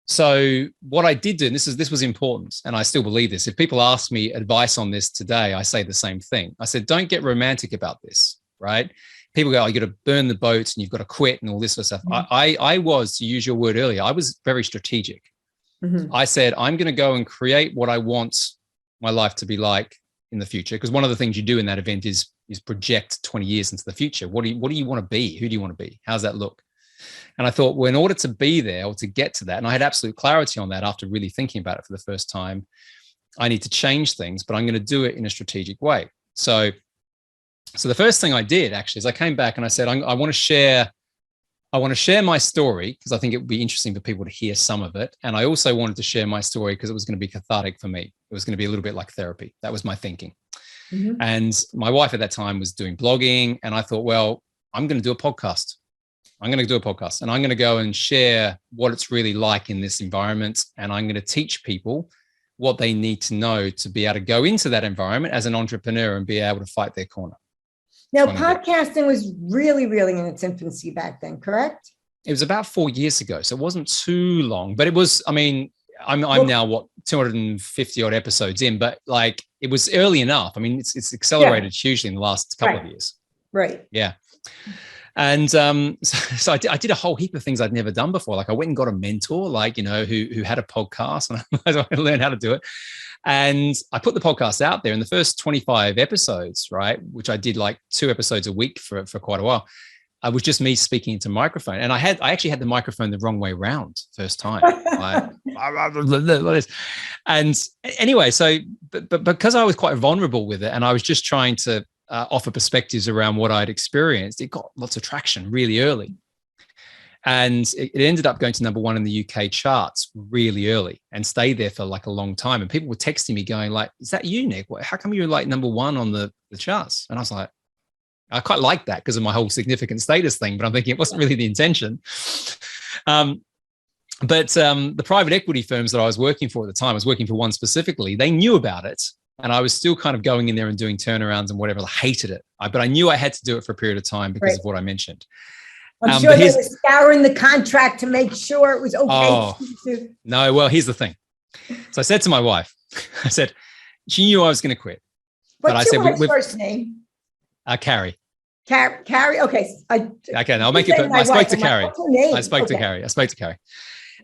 So what I did do, and this was important, and I still believe this. If people ask me advice on this today, I say the same thing. I said, don't get romantic about this, right? People go, oh, you got to burn the boats and you've got to quit and all this sort of stuff. Mm-hmm. I was, to use your word earlier, I was very strategic. Mm-hmm. I said, I'm going to go and create what I want my life to be like in the future. Because one of the things you do in that event is project 20 years into the future. What do you want to be? Who do you want to be? How's that look? And I thought, well, in order to be there or to get to that, and I had absolute clarity on that after really thinking about it for the first time, I need to change things, but I'm going to do it in a strategic way. So the first thing I did actually is I came back and I said, I want to share my story because I think it would be interesting for people to hear some of it. And I also wanted to share my story because it was going to be cathartic for me. It was going to be a little bit like therapy. That was my thinking. Mm-hmm. And my wife at that time was doing blogging. And I thought, well, I'm going to do a podcast. And I'm going to go and share what it's really like in this environment. And I'm going to teach people what they need to know to be able to go into that environment as an entrepreneur and be able to fight their corner. Now, podcasting was really, really in its infancy back then, correct? It was about 4 years ago. So it wasn't too long, but it was, I mean, I'm now 250 odd episodes in, but like it was early enough. I mean, it's accelerated hugely in the last couple of years. Right. Yeah. And so I did a whole heap of things I'd never done before. Like I went and got a mentor, like, who had a podcast, and I learned how to do it. And I put the podcast out there in the first 25 episodes, right? Which I did like 2 episodes a week for quite a while. It was just me speaking into microphone. And I actually had the microphone the wrong way around first time. And anyway, but because I was quite vulnerable with it and I was just trying to offer perspectives around what I'd experienced, it got lots of traction really early. And it ended up going to #1 in the UK charts really early and stayed there for like a long time. And people were texting me going like, is that you, Nick? How come you're like #1 on the charts? And I was like, I quite like that because of my whole significant status thing, but I'm thinking it wasn't really the intention. But the private equity firms that I was working for at the time, I was working for one specifically, they knew about it. And I was still kind of going in there and doing turnarounds and whatever. I hated it. But I knew I had to do it for a period of time because of what I mentioned. I'm sure they were scouring the contract to make sure it was okay. Oh, no, well, here's the thing. So I said to my wife, I said, she knew I was going to quit. What's your wife's first name? Carrie. Carrie. Okay. Okay, I'll make it. I spoke to Carrie. I spoke to Carrie.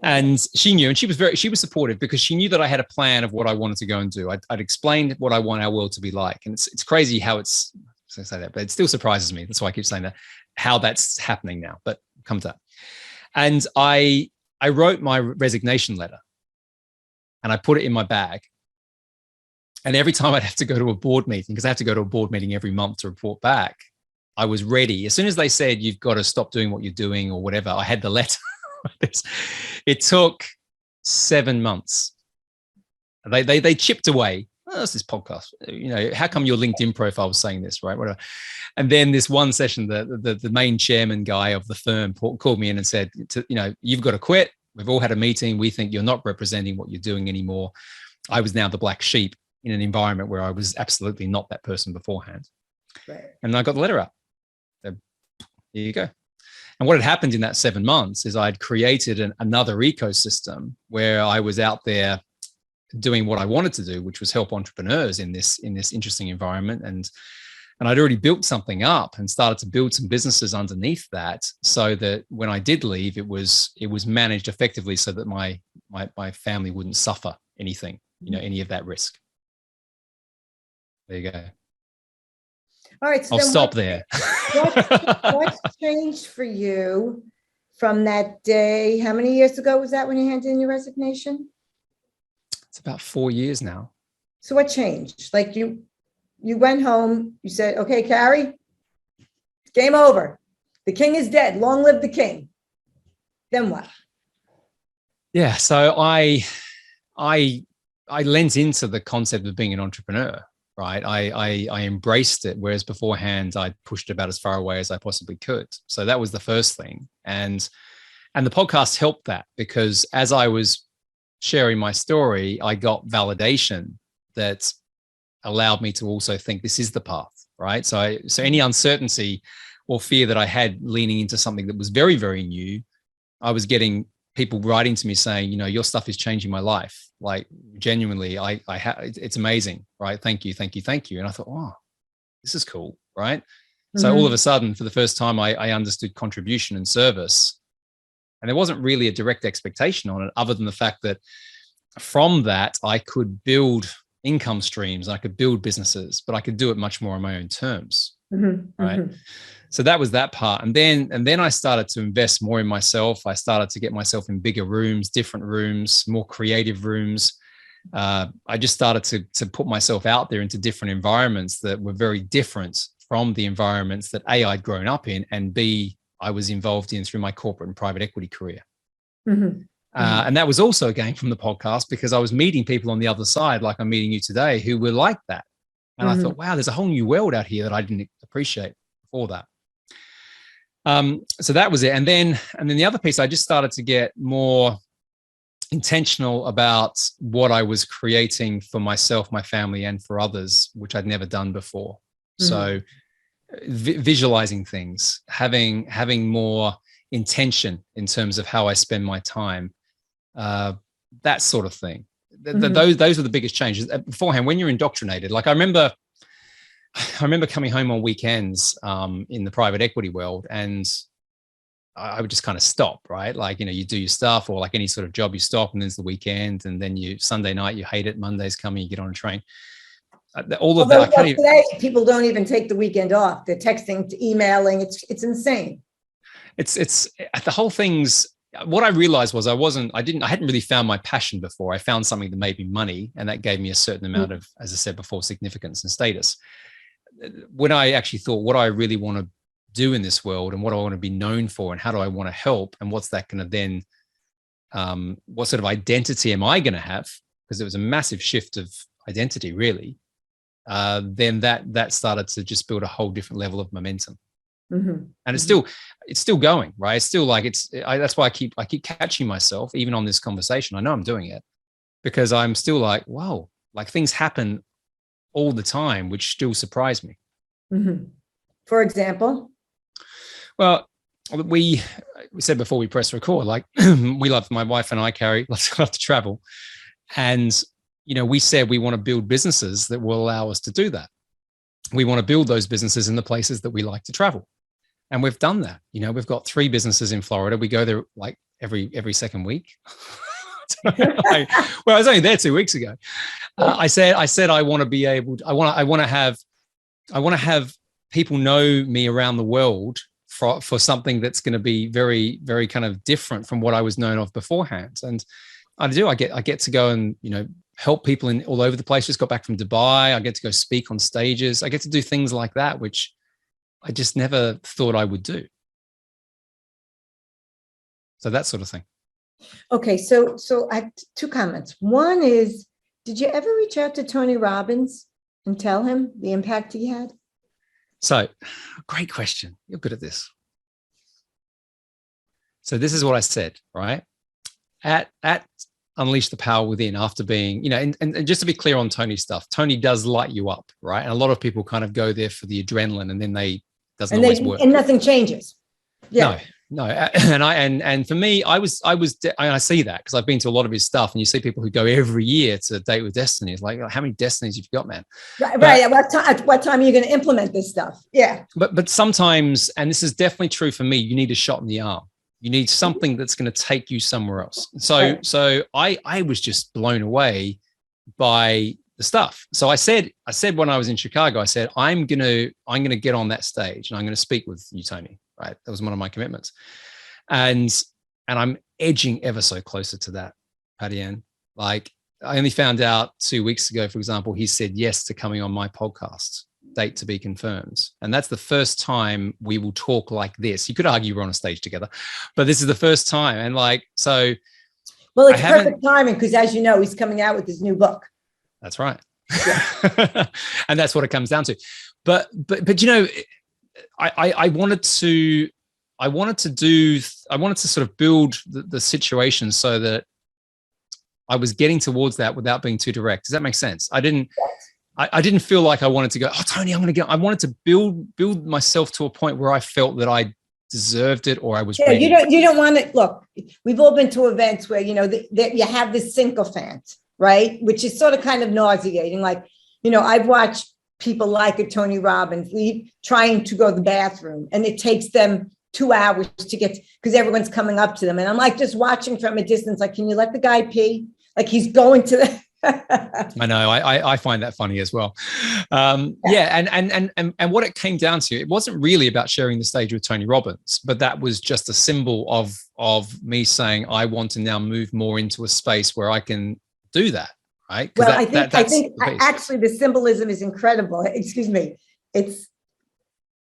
And she knew, and she was supportive because she knew that I had a plan of what I wanted to go and do. I'd explained what I want our world to be like. And it's crazy how it's, I say that, but it still surprises me. That's why I keep saying that, how that's happening now, but come to that. And I wrote my resignation letter and I put it in my bag. And every time I'd have to go to a board meeting, because I have to go to a board meeting every month to report back, I was ready. As soon as they said, you've got to stop doing what you're doing or whatever, I had the letter. It took 7 months. They chipped away. Oh, that's this podcast. You know, how come your LinkedIn profile was saying this, right? Whatever. And then this one session, the main chairman guy of the firm called me in and said, you've got to quit. We've all had a meeting. We think you're not representing what you're doing anymore. I was now the black sheep in an environment where I was absolutely not that person beforehand. Right. And I got the letter out. So, here you go. And what had happened in that 7 months is I'd created another ecosystem where I was out there doing what I wanted to do, which was help entrepreneurs in this interesting environment. And I'd already built something up and started to build some businesses underneath that, so that when I did leave, it was managed effectively so that my family wouldn't suffer anything, any of that risk. There you go. All right. So I'll stop there. What's changed for you from that day? How many years ago was that when you handed in your resignation? It's about 4 years now. So what changed? Like you went home, you said, okay, Carrie, game over. The king is dead. Long live the king. Then what? Yeah. So I lent into the concept of being an entrepreneur. Right. I embraced it, whereas beforehand I pushed it about as far away as I possibly could. So that was the first thing. And the podcast helped that, because as I was sharing my story, I got validation that allowed me to also think this is the path. Right. So any uncertainty or fear that I had leaning into something that was very, very new, I was getting people writing to me saying, your stuff is changing my life. Like genuinely, it's amazing, right? Thank you. And I thought, oh, this is cool, right? Mm-hmm. So all of a sudden, for the first time, I understood contribution and service. And there wasn't really a direct expectation on it, other than the fact that from that, I could build income streams, I could build businesses, but I could do it much more on my own terms, right? Mm-hmm. So that was that part. And then I started to invest more in myself. I started to get myself in bigger rooms, different rooms, more creative rooms. I just started to put myself out there into different environments that were very different from the environments that A, I'd grown up in, and B, I was involved in through my corporate and private equity career. Mm-hmm. And that was also again from the podcast, because I was meeting people on the other side, like I'm meeting you today, who were like that. And I thought, wow, there's a whole new world out here that I didn't appreciate before that. So that was it. And then the other piece, I just started to get more intentional about what I was creating for myself, my family, and for others, which I'd never done before. Mm-hmm. So visualizing things, having more intention in terms of how I spend my time, that sort of thing. Those are the biggest changes. Beforehand, when you're indoctrinated, like I remember coming home on weekends in the private equity world, and I would just kind of stop, right? Like, you do your stuff, or like any sort of job, you stop, and there's the weekend, and then Sunday night, you hate it. Monday's coming, you get on a train. All of that. I can't even, today, people don't even take the weekend off. They're texting, emailing. It's insane. It's the whole thing's. What I realized was I hadn't really found my passion before. I found something that made me money, and that gave me a certain amount of, as I said before, significance and status. when I actually thought, what do I really want to do in this world, and what do I want to be known for, and how do I want to help, and what's that going to then, what sort of identity am I going to have? Because it was a massive shift of identity, really. Then that started to just build a whole different level of momentum. Mm-hmm. And it's still going, right? It's still like that's why I keep catching myself, even on this conversation. I know I'm doing it because I'm still like, whoa, like things happen all the time, which still surprise me. Mm-hmm. For example? Well, we said before we press record, like my wife and I, Carrie, love to travel. And, we said we want to build businesses that will allow us to do that. We want to build those businesses in the places that we like to travel. And we've done that. We've got 3 businesses in Florida. We go there like every second week. Well, I was only there 2 weeks ago. I said I want to be able to, I want to have people know me around the world for something that's going to be very, very kind of different from what I was known of beforehand. And I get to go and, help people in all over the place. Just got back from Dubai. I get to go speak on stages. I get to do things like that, which I just never thought I would do. So that sort of thing. Okay. So I have 2 comments. One is, did you ever reach out to Tony Robbins and tell him the impact he had? So great question. You're good at this. So this is what I said, right? At Unleash the Power Within, after being, and just to be clear on Tony's stuff, Tony does light you up, right? And a lot of people kind of go there for the adrenaline, and then doesn't always work. And nothing changes. Yeah. No. And for me, I see that because I've been to a lot of his stuff, and you see people who go every year to Date with Destiny. It's like, how many destinies you've got, man? Right. At what time are you going to implement this stuff? Yeah. But sometimes, and this is definitely true for me, you need a shot in the arm. You need something that's going to take you somewhere else. So I was just blown away by the stuff. So I said when I was in Chicago, I said, I'm gonna get on that stage and I'm going to speak with you, Tony. Right, that was one of my commitments, and I'm edging ever so closer to that, Patty Ann. Like, I only found out 2 weeks ago, for example, he said yes to coming on my podcast. Date to be confirmed. And that's the first time we will talk like this. You could argue we're on a stage together, but this is the first time. And so. Well, it's perfect timing because, as you know, he's coming out with his new book. That's right. Yeah. And that's what it comes down to. But I wanted to sort of build the situation so that I was getting towards that without being too direct. Does that make sense? I didn't feel like I wanted to go, oh, Tony, I wanted to build myself to a point where I felt that I deserved it or I was ready. You don't want to look. We've all been to events where, that you have this sycophant, right? Which is sort of kind of nauseating. Like, I've watched people like a Tony Robbins leave trying to go to the bathroom, and it takes them 2 hours to get, because everyone's coming up to them. And I'm like, just watching from a distance, like, can you let the guy pee? Like, he's going to the I know. I find that funny as well. Yeah. And what it came down to, it wasn't really about sharing the stage with Tony Robbins, but that was just a symbol of me saying, I want to now move more into a space where I can do that. Right. Well, I think actually the symbolism is incredible. Excuse me.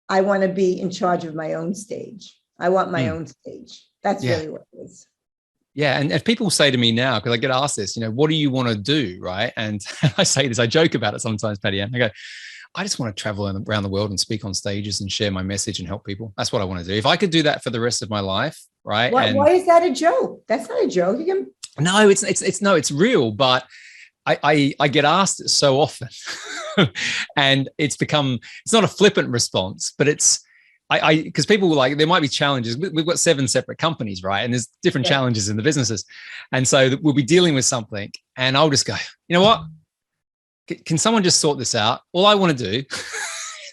I want to be in charge of my own stage. I want my own stage. That's really what it is. Yeah. And if people say to me now, because I get asked this, what do you want to do? Right. And I say this, I joke about it sometimes, Patty Ann. I go, I just want to travel around the world and speak on stages and share my message and help people. That's what I want to do. If I could do that for the rest of my life. Right. Why is that a joke? That's not a joke. No, it's real. But I get asked it so often and it's not a flippant response, but because people were like, there might be challenges. We've got 7 separate companies, right? And there's different challenges in the businesses. And so we'll be dealing with something and I'll just go, you know what? Can someone just sort this out? All I want to do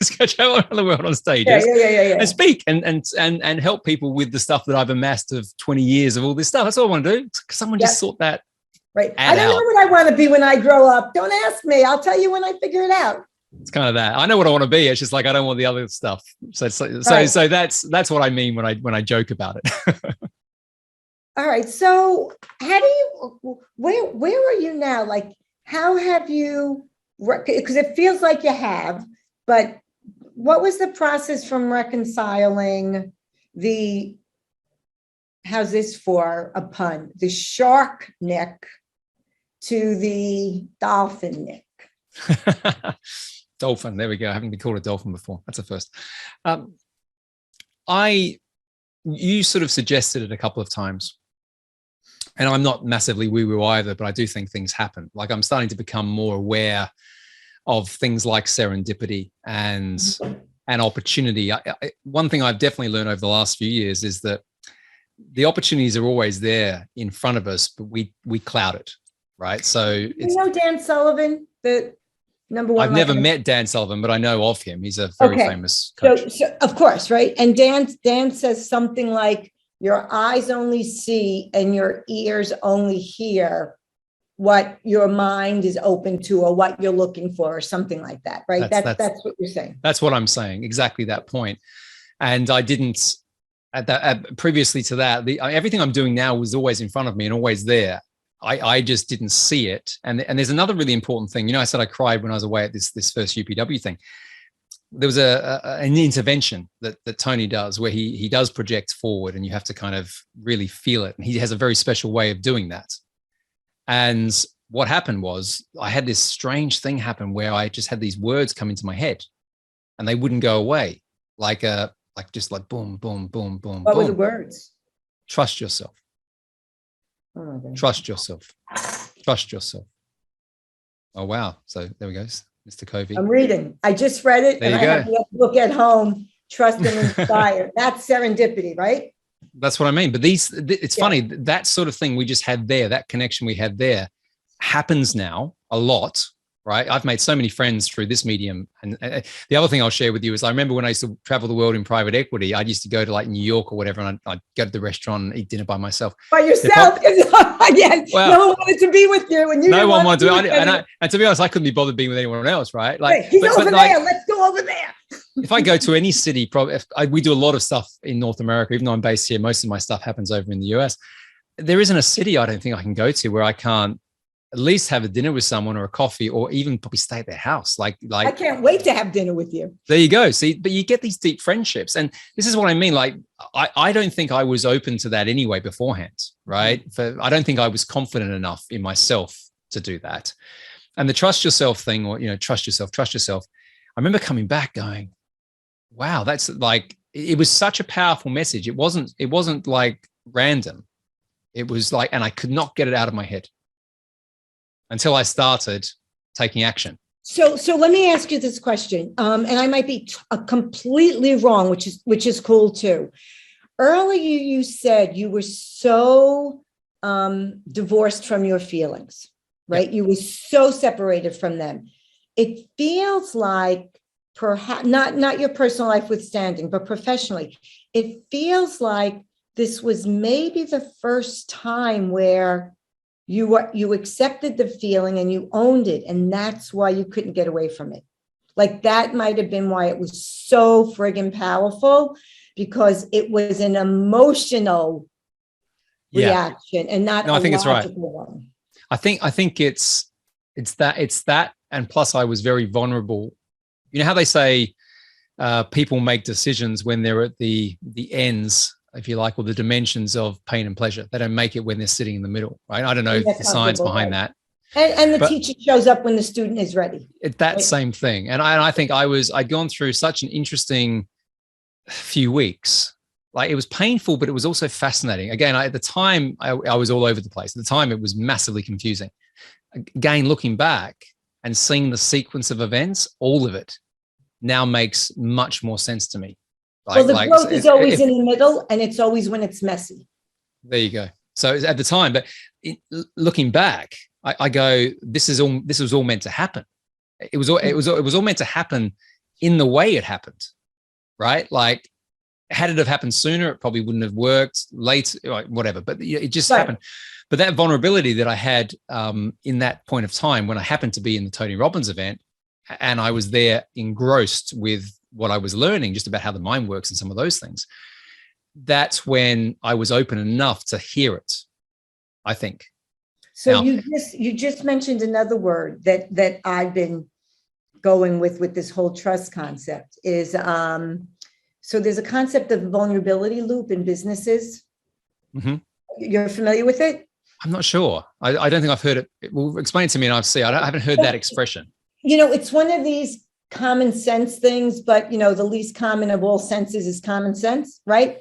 is go travel around the world on stages and speak and help people with the stuff that I've amassed of 20 years of all this stuff. That's all I want to do. Can someone just sort that right. I don't know what I want to be when I grow up. Don't ask me. I'll tell you when I figure it out. It's kind of that. I know what I want to be. It's just like, I don't want the other stuff. So that's what I mean when I joke about it. All right. So where are you now? Like, how have you, because it feels like you have, but what was the process from reconciling the, how's this for a pun, the shark neck to the dolphin neck? Dolphin, there we go. I haven't been called a dolphin before. That's a first. You sort of suggested it a couple of times, and I'm not massively woo-woo either, but I do think things happen. Like, I'm starting to become more aware of things like serendipity and opportunity. One thing I've definitely learned over the last few years is that the opportunities are always there in front of us, but we cloud it, right? So it's, Dan Sullivan, the number one. I've never met Dan Sullivan, but I know of him. He's a very famous coach. So of course, right? And Dan says something like, your eyes only see and your ears only hear what your mind is open to or what you're looking for or something like that, right? That's what you're saying. That's what I'm saying. Exactly that point. And I didn't, previously to that, everything I'm doing now was always in front of me and always there. I just didn't see it. And there's another really important thing. You know, I said I cried when I was away at this first UPW thing. There was an intervention that Tony does where he does project forward, and you have to kind of really feel it. And he has a very special way of doing that. And what happened was I had this strange thing happen where I just had these words come into my head and they wouldn't go away. Like boom, boom, boom, boom. What were the words? Trust yourself. Oh my God. Trust yourself. Trust yourself. Oh, wow. So there we go, Mr. Covey. I'm reading. I just read it. There and you I go. have the book at home, Trust and Inspire. That's serendipity, right? That's what I mean. But it's funny, that sort of thing we just had there, that connection we had there happens now a lot, right? I've made so many friends through this medium. And the other thing I'll share with you is I remember when I used to travel the world in private equity, I used to go to like New York or whatever, and I'd go to the restaurant and eat dinner by myself. By yourself? Yes. Well, no one wanted to be with you. And you no one wanted to. And to be honest, I couldn't be bothered being with anyone else, right? Like, he's over there. Let's go over there. If I go to any city, we do a lot of stuff in North America, even though I'm based here, most of my stuff happens over in the US. There isn't a city I don't think I can go to where I can't at least have a dinner with someone or a coffee, or even probably stay at their house. Like I can't wait to have dinner with you. There you go. See, but you get these deep friendships. And this is what I mean. Like, I don't think I was open to that anyway beforehand, right? I don't think I was confident enough in myself to do that. And the trust yourself thing, or, trust yourself. I remember coming back going, wow, that's like, it was such a powerful message. It wasn't like random. It was like, and I could not get it out of my head until I started taking action. So let me ask you this question, and I might be completely wrong, which is cool too. Earlier, you said you were so divorced from your feelings, right? Yep. You were so separated from them. It feels like, perhaps not your personal life withstanding, but professionally, it feels like this was maybe the first time where you accepted the feeling and you owned it, and that's why you couldn't get away from it. Like, that might have been why it was so friggin' powerful, because it was an emotional reaction and not a logical one. I think it's that, and plus I was very vulnerable. You know how they say people make decisions when they're at the ends, if you like, or the dimensions of pain and pleasure. They don't make it when they're sitting in the middle, right? I don't know the science behind that. And the teacher shows up when the student is ready. That same thing. And I think I'd gone through such an interesting few weeks. Like, it was painful, but it was also fascinating. Again, at the time, I was all over the place. At the time, it was massively confusing. Again, looking back and seeing the sequence of events, all of it now makes much more sense to me. Well, the growth is always in the middle, and it's always when it's messy. There you go. So at the time, but looking back, I go, this was all meant to happen. It was all meant to happen in the way it happened, right? Like, had it have happened sooner, it probably wouldn't have worked. Late, whatever. But it just happened. But that vulnerability that I had in that point of time, when I happened to be in the Tony Robbins event, and I was there engrossed with what I was learning just about how the mind works and some of those things, that's when I was open enough to hear it, I think. So now, you just mentioned another word that I've been going with this whole trust concept is, so there's a concept of vulnerability loop in businesses. Mm-hmm. You're familiar with it? I'm not sure. I don't think I've heard it. Well, explain it to me and I'll see. I haven't heard that expression. It's one of these common sense things, but the least common of all senses is common sense, right?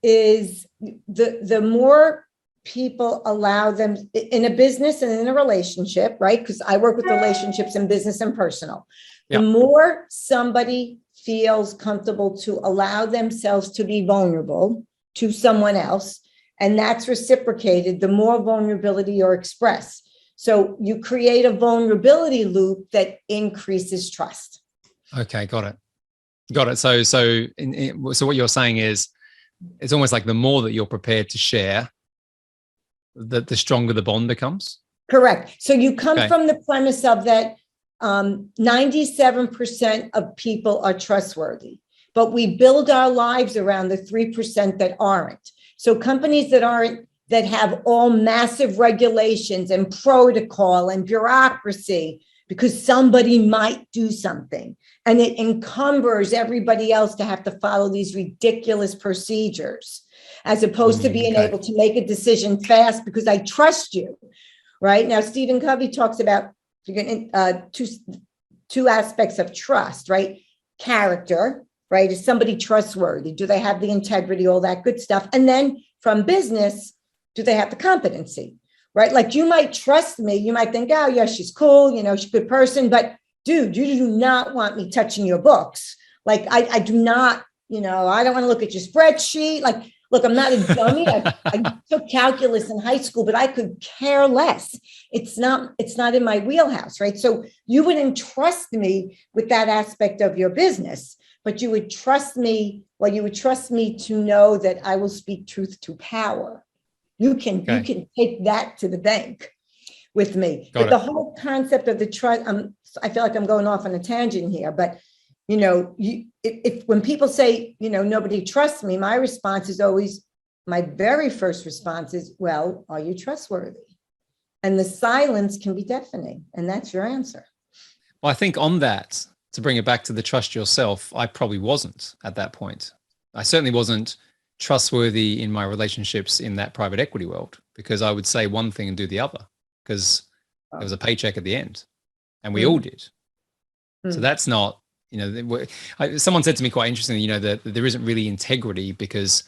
Is the more people allow them in a business and in a relationship, right? Because I work with relationships in business and personal. The more somebody feels comfortable to allow themselves to be vulnerable to someone else, and that's reciprocated, the more vulnerability you're expressed. So you create a vulnerability loop that increases trust. Okay, got it. So what you're saying is, it's almost like the more that you're prepared to share, the stronger the bond becomes. Correct. So you come from the premise of that 97% of people are trustworthy, but we build our lives around the 3% that aren't. So companies that have all massive regulations and protocol and bureaucracy because somebody might do something, and it encumbers everybody else to have to follow these ridiculous procedures, as opposed to being able to make a decision fast because I trust you, right? Now, Stephen Covey talks about two aspects of trust, right? Character, right? Is somebody trustworthy? Do they have the integrity, all that good stuff? And then from business, do they have the competency, right? Like you might trust me. You might think, oh, yeah, she's cool. She's a good person. But dude, you do not want me touching your books. Like I do not, I don't want to look at your spreadsheet. Like, look, I'm not a dummy. I took calculus in high school, but I could care less. It's not in my wheelhouse, right? So you wouldn't trust me with that aspect of your business, but you would trust me. Well, you would trust me to know that I will speak truth to power. You can take that to the bank with me. But the whole concept of the trust, I feel like I'm going off on a tangent here, but if when people say, nobody trusts me, my response is always, my very first response is, well, are you trustworthy? And the silence can be deafening. And that's your answer. Well, I think on that, to bring it back to the trust yourself, I probably wasn't at that point. I certainly wasn't trustworthy in my relationships in that private equity world, because I would say one thing and do the other, because there was a paycheck at the end, and we all did. So that's not, someone said to me quite interestingly, that there isn't really integrity, because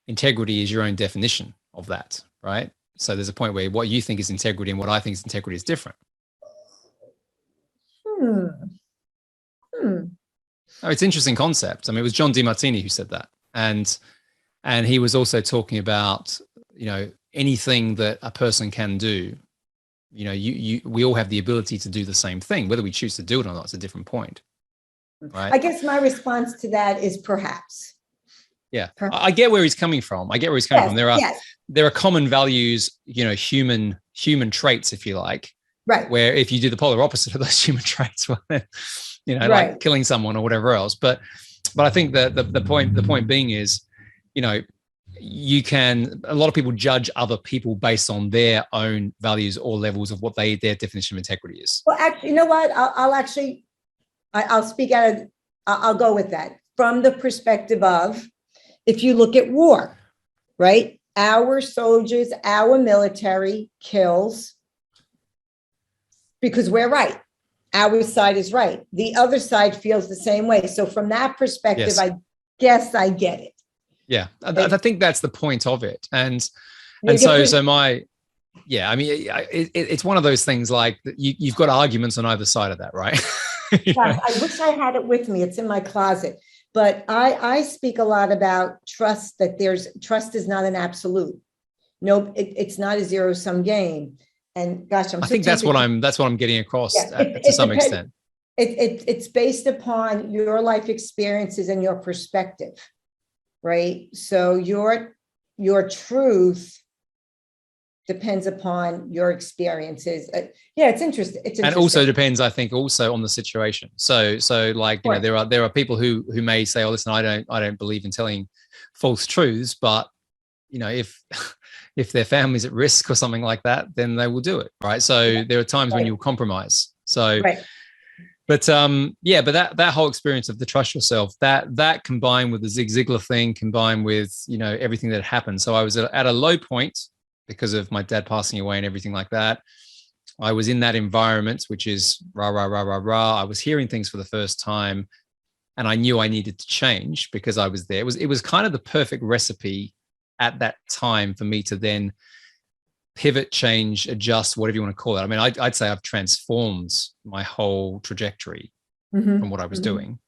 integrity is your own definition of that, right? So there's a point where what you think is integrity and what I think is integrity is different. Oh, it's an interesting concept. I mean, it was John DeMartini who said that. And he was also talking about, anything that a person can do, we all have the ability to do the same thing. Whether we choose to do it or not, it's a different point. Right? I guess my response to that is perhaps. Yeah, I get where he's coming from. There are common values, human traits, if you like. Right. Where if you do the polar opposite of those human traits, well, then, like killing someone or whatever else. But I think that the point being is, a lot of people judge other people based on their own values or levels of what their definition of integrity is. Well, actually, you know what? I'll speak out of, I'll go with that from the perspective of, if you look at war, right? Our soldiers, our military kills because we're right. Our side is right. The other side feels the same way. So from that perspective, yes. I guess I get it. Yeah, I think that's the point of it. And it's one of those things like you've got arguments on either side of that, right? I wish I had it with me. It's in my closet. But I speak a lot about trust, that trust is not an absolute. No, it's not a zero-sum game. And gosh, I think that's what I'm getting across to some extent. It's based upon your life experiences and your perspective, right? So your truth depends upon your experiences. It's interesting. And also depends, I think, also on the situation. So like, there are people who may say, oh, listen, I don't believe in telling false truths, but if their family's at risk or something like that, then they will do it, right? So there are times when you'll compromise. So that whole experience of the trust yourself, that combined with the Zig Ziglar thing, combined with, everything that happened. So I was at a low point because of my dad passing away and everything like that. I was in that environment, which is rah, rah, rah, rah, rah. I was hearing things for the first time, and I knew I needed to change because I was there. It was kind of the perfect recipe at that time for me to then pivot, change, adjust, whatever you want to call it. I mean, I'd say I've transformed my whole trajectory from what I was doing.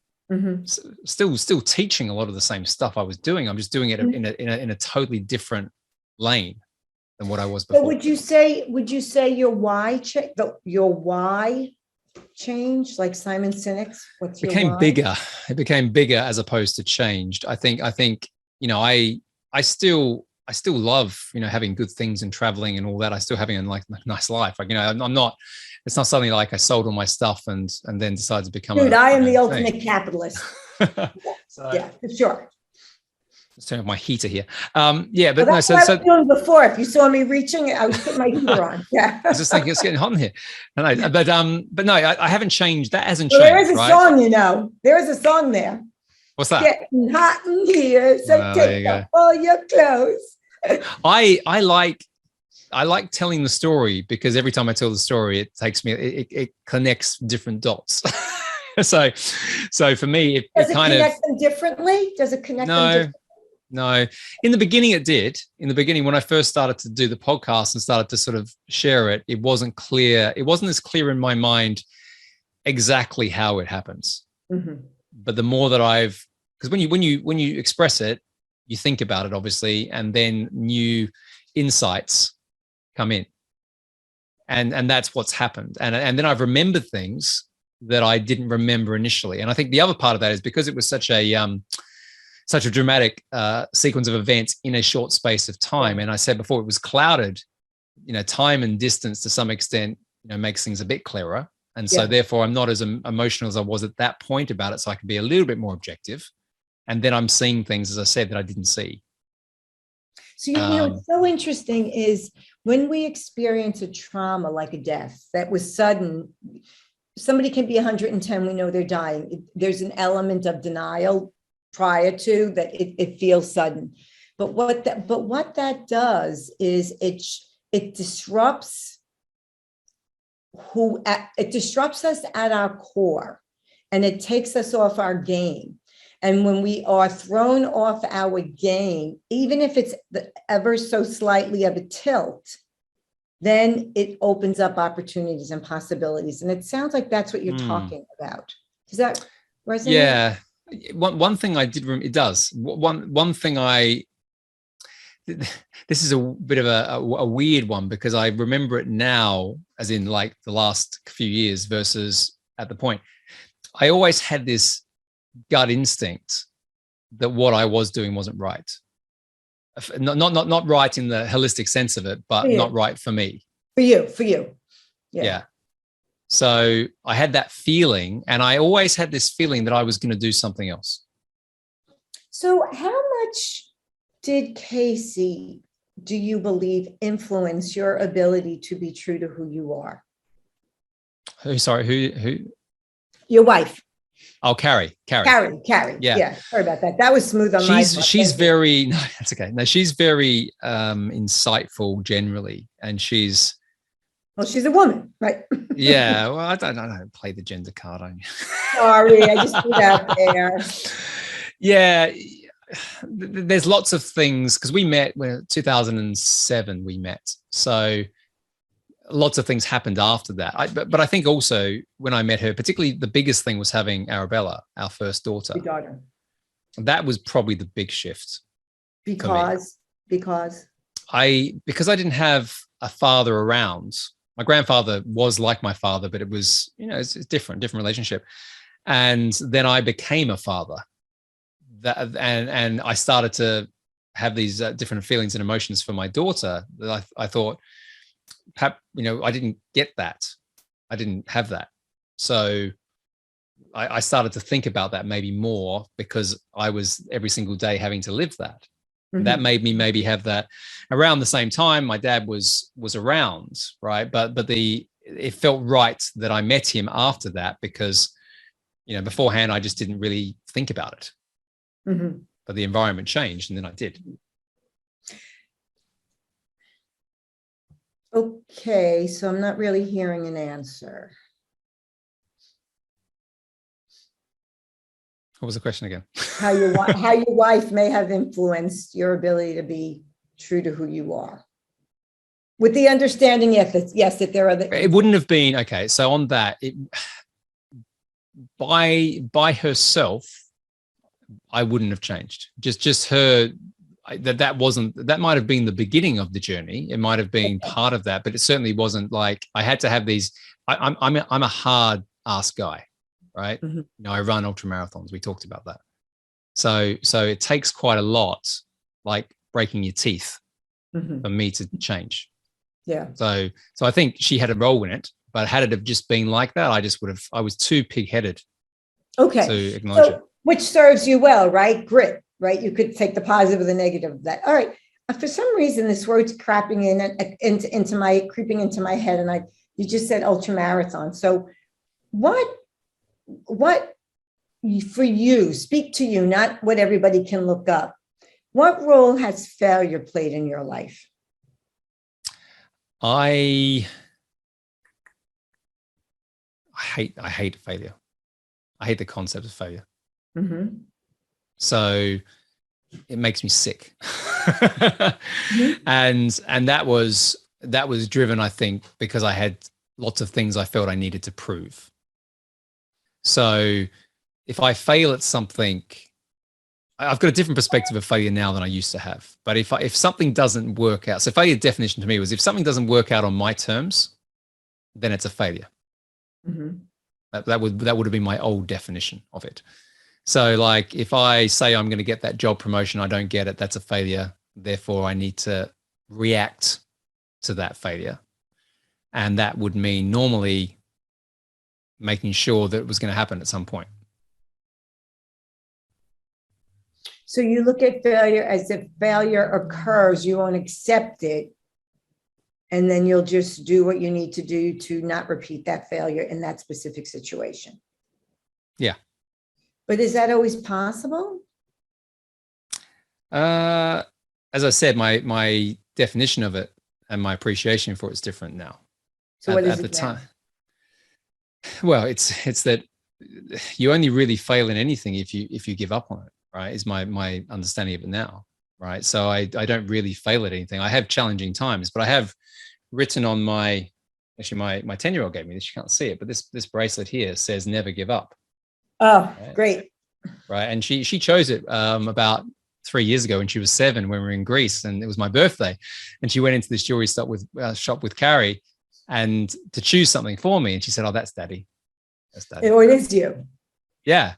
Still teaching a lot of the same stuff I was doing. I'm just doing it in a totally different lane than what I was before. So would you say your why changed, like Simon Sinek's? What's your became why? bigger. It became bigger as opposed to changed. I think I still love, having good things and traveling and all that. I still having a nice life. Like, I'm not, it's not something like I sold all my stuff and then decided to become I am the ultimate capitalist. So, for sure. Let's turn off my heater here. That's what I was doing before. If you saw me reaching, I was putting my heater on. Yeah. I was just thinking it's getting hot in here. But no, I haven't changed. That hasn't changed. There is a song, there is a song there. What's that? Getting hot in here, so take off all your clothes. I like telling the story because every time I tell the story, it takes me, it connects different dots. so for me, it kind of connect them differently. Does it connect them differently? No. In the beginning, it did. In the beginning, when I first started to do the podcast and started to sort of share it, it wasn't clear. It wasn't as clear in my mind exactly how it happens. But the more that because when you express it, you think about it, obviously, and then new insights come in, and that's what's happened. And then I've remembered things that I didn't remember initially. And I think the other part of that is because it was such a dramatic sequence of events in a short space of time. And I said before, it was clouded, time and distance to some extent, makes things a bit clearer. And so therefore I'm not as emotional as I was at that point about it. So I can be a little bit more objective. And then I'm seeing things, as I said, that I didn't see. So, what's so interesting is when we experience a trauma like a death that was sudden, somebody can be 110, we know they're dying. There's an element of denial prior to that, it feels sudden. But what that does is it disrupts us at our core, and it takes us off our game. And when we are thrown off our game, even if it's ever so slightly of a tilt, then it opens up opportunities and possibilities. And it sounds like that's what you're talking about. Does that resonate? Yeah. One thing I did, it does. One thing this is a bit of a weird one because I remember it now, as in like the last few years versus at the point. I always had this gut instinct that what I was doing wasn't right. Not right in the holistic sense of it, but not right for me. For you. Yeah. So I had that feeling, and I always had this feeling that I was going to do something else. So how much did Casey, do you believe, influence your ability to be true to who you are? Who? Your wife. Oh, Carrie. Yeah. Sorry about that. That was smooth on my part. She's very, no, that's okay. No, she's very insightful generally. And she's a woman, right? Yeah. Well, I don't play the gender card. Sorry, I just put it out there. Yeah. There's lots of things because we met when 2007 we met. So lots of things happened after that. But I think also when I met her, particularly the biggest thing was having Arabella, our first daughter. Your daughter. That was probably the big shift. Because I didn't have a father around. My grandfather was like my father, but it was, it's different relationship. And then I became a father. And I started to have these different feelings and emotions for my daughter that I thought, perhaps, I didn't get that. I didn't have that. So I started to think about that maybe more because I was every single day having to live that. Mm-hmm. That made me maybe have that. Around the same time, my dad was around, right? But the it felt right that I met him after that, because, beforehand I just didn't really think about it. Mm-hmm. But the environment changed, and then I did. Okay, so I'm not really hearing an answer. What was the question again? How your wife may have influenced your ability to be true to who you are. With the understanding, yes, that there are it wouldn't have been okay. So on that, by herself, I wouldn't have changed. Just her. That might have been the beginning of the journey. It might have been part of that, but it certainly wasn't like I had to have these. I'm a hard ass guy, right? Mm-hmm. I run ultra marathons. We talked about that. So it takes quite a lot, like breaking your teeth, mm-hmm. for me to change. Yeah. So I think she had a role in it, but had it have just been like that, I was too pig-headed. Okay. To acknowledge it. Which serves you well, right? Grit, right? You could take the positive or the negative of that. All right. For some reason, this word's creeping into my head, and you just said ultra marathon. So what for you, speak to you, not what everybody can look up. What role has failure played in your life? I hate failure. I hate the concept of failure. Mm-hmm. So it makes me sick. Mm-hmm. And that was driven, I think, because I had lots of things I felt I needed to prove. So if I fail at something, I've got a different perspective of failure now than I used to have. But if something doesn't work out, so failure definition to me was if something doesn't work out on my terms, then it's a failure. Mm-hmm. That would have been my old definition of it. So like if I say I'm going to get that job promotion, I don't get it, that's a failure. Therefore, I need to react to that failure. And that would mean normally making sure that it was going to happen at some point. So you look at failure as if failure occurs, you won't accept it, and then you'll just do what you need to do to not repeat that failure in that specific situation. Yeah. But is that always possible? As I said, my definition of it and my appreciation for it is different now. So what is at it the now? time? Well, it's that you only really fail in anything if you give up on it, right? Is my understanding of it now, right? So I don't really fail at anything. I have challenging times, but I have written on my 10-year-old gave me this. You can't see it, but this bracelet here says never give up. Oh, right? Great. Right. And she chose it about 3 years ago when she was 7, when we were in Greece, and it was my birthday. And she went into this jewelry shop with Carrie and to choose something for me. And she said, "Oh, that's Daddy. That's Daddy." Oh, it is you. Yeah.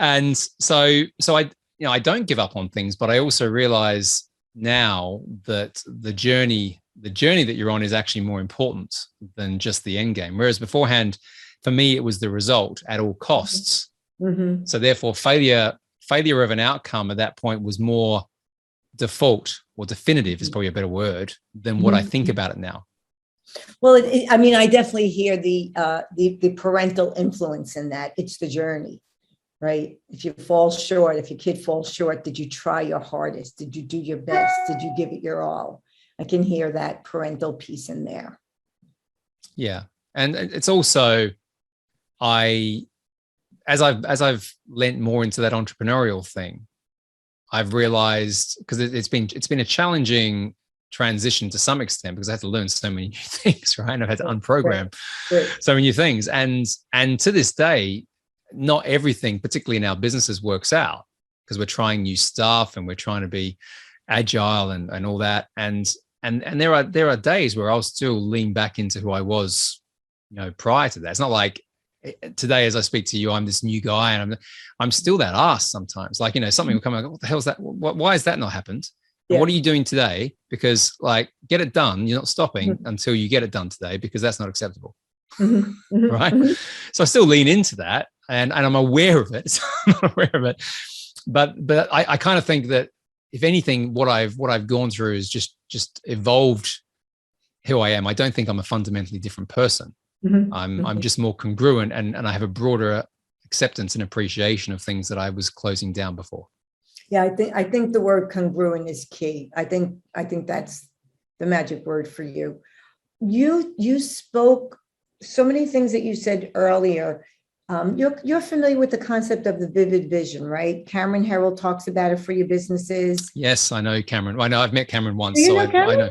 And so I don't give up on things, but I also realize now that the journey that you're on is actually more important than just the end game. Whereas beforehand, for me, it was the result at all costs. Mm-hmm. So therefore, failure of an outcome at that point was more default or definitive is probably a better word than what I think about it now. Well, I definitely hear the parental influence in that. It's the journey, right? If you fall short, if your kid falls short, did you try your hardest? Did you do your best? Did you give it your all? I can hear that parental piece in there. Yeah. And it's also, as I've lent more into that entrepreneurial thing, I've realized, because it's been a challenging transition to some extent, because I had to learn so many new things, right? And I've had to unprogram so many new things. And to this day, not everything, particularly in our businesses, works out, because we're trying new stuff and we're trying to be agile and all that. And there are days where I'll still lean back into who I was, prior to that. It's not like today, as I speak to you, I'm this new guy, and I'm still that ass sometimes. Like, something will come like, what the hell is that? Why has that not happened? And what are you doing today? Because get it done. You're not stopping until you get it done today, because that's not acceptable. Mm-hmm. Right. Mm-hmm. So I still lean into that, and I'm aware of it. I'm not aware of it. But I kind of think that if anything, what I've gone through is just evolved who I am. I don't think I'm a fundamentally different person. I'm just more congruent, and I have a broader acceptance and appreciation of things that I was closing down before. Yeah, I think the word congruent is key. I think that's the magic word for you. You spoke so many things that you said earlier. You're familiar with the concept of the vivid vision, right? Cameron Herold talks about it for your businesses. Yes, I know Cameron. I know I've met Cameron once. Do you So know Cameron? I know.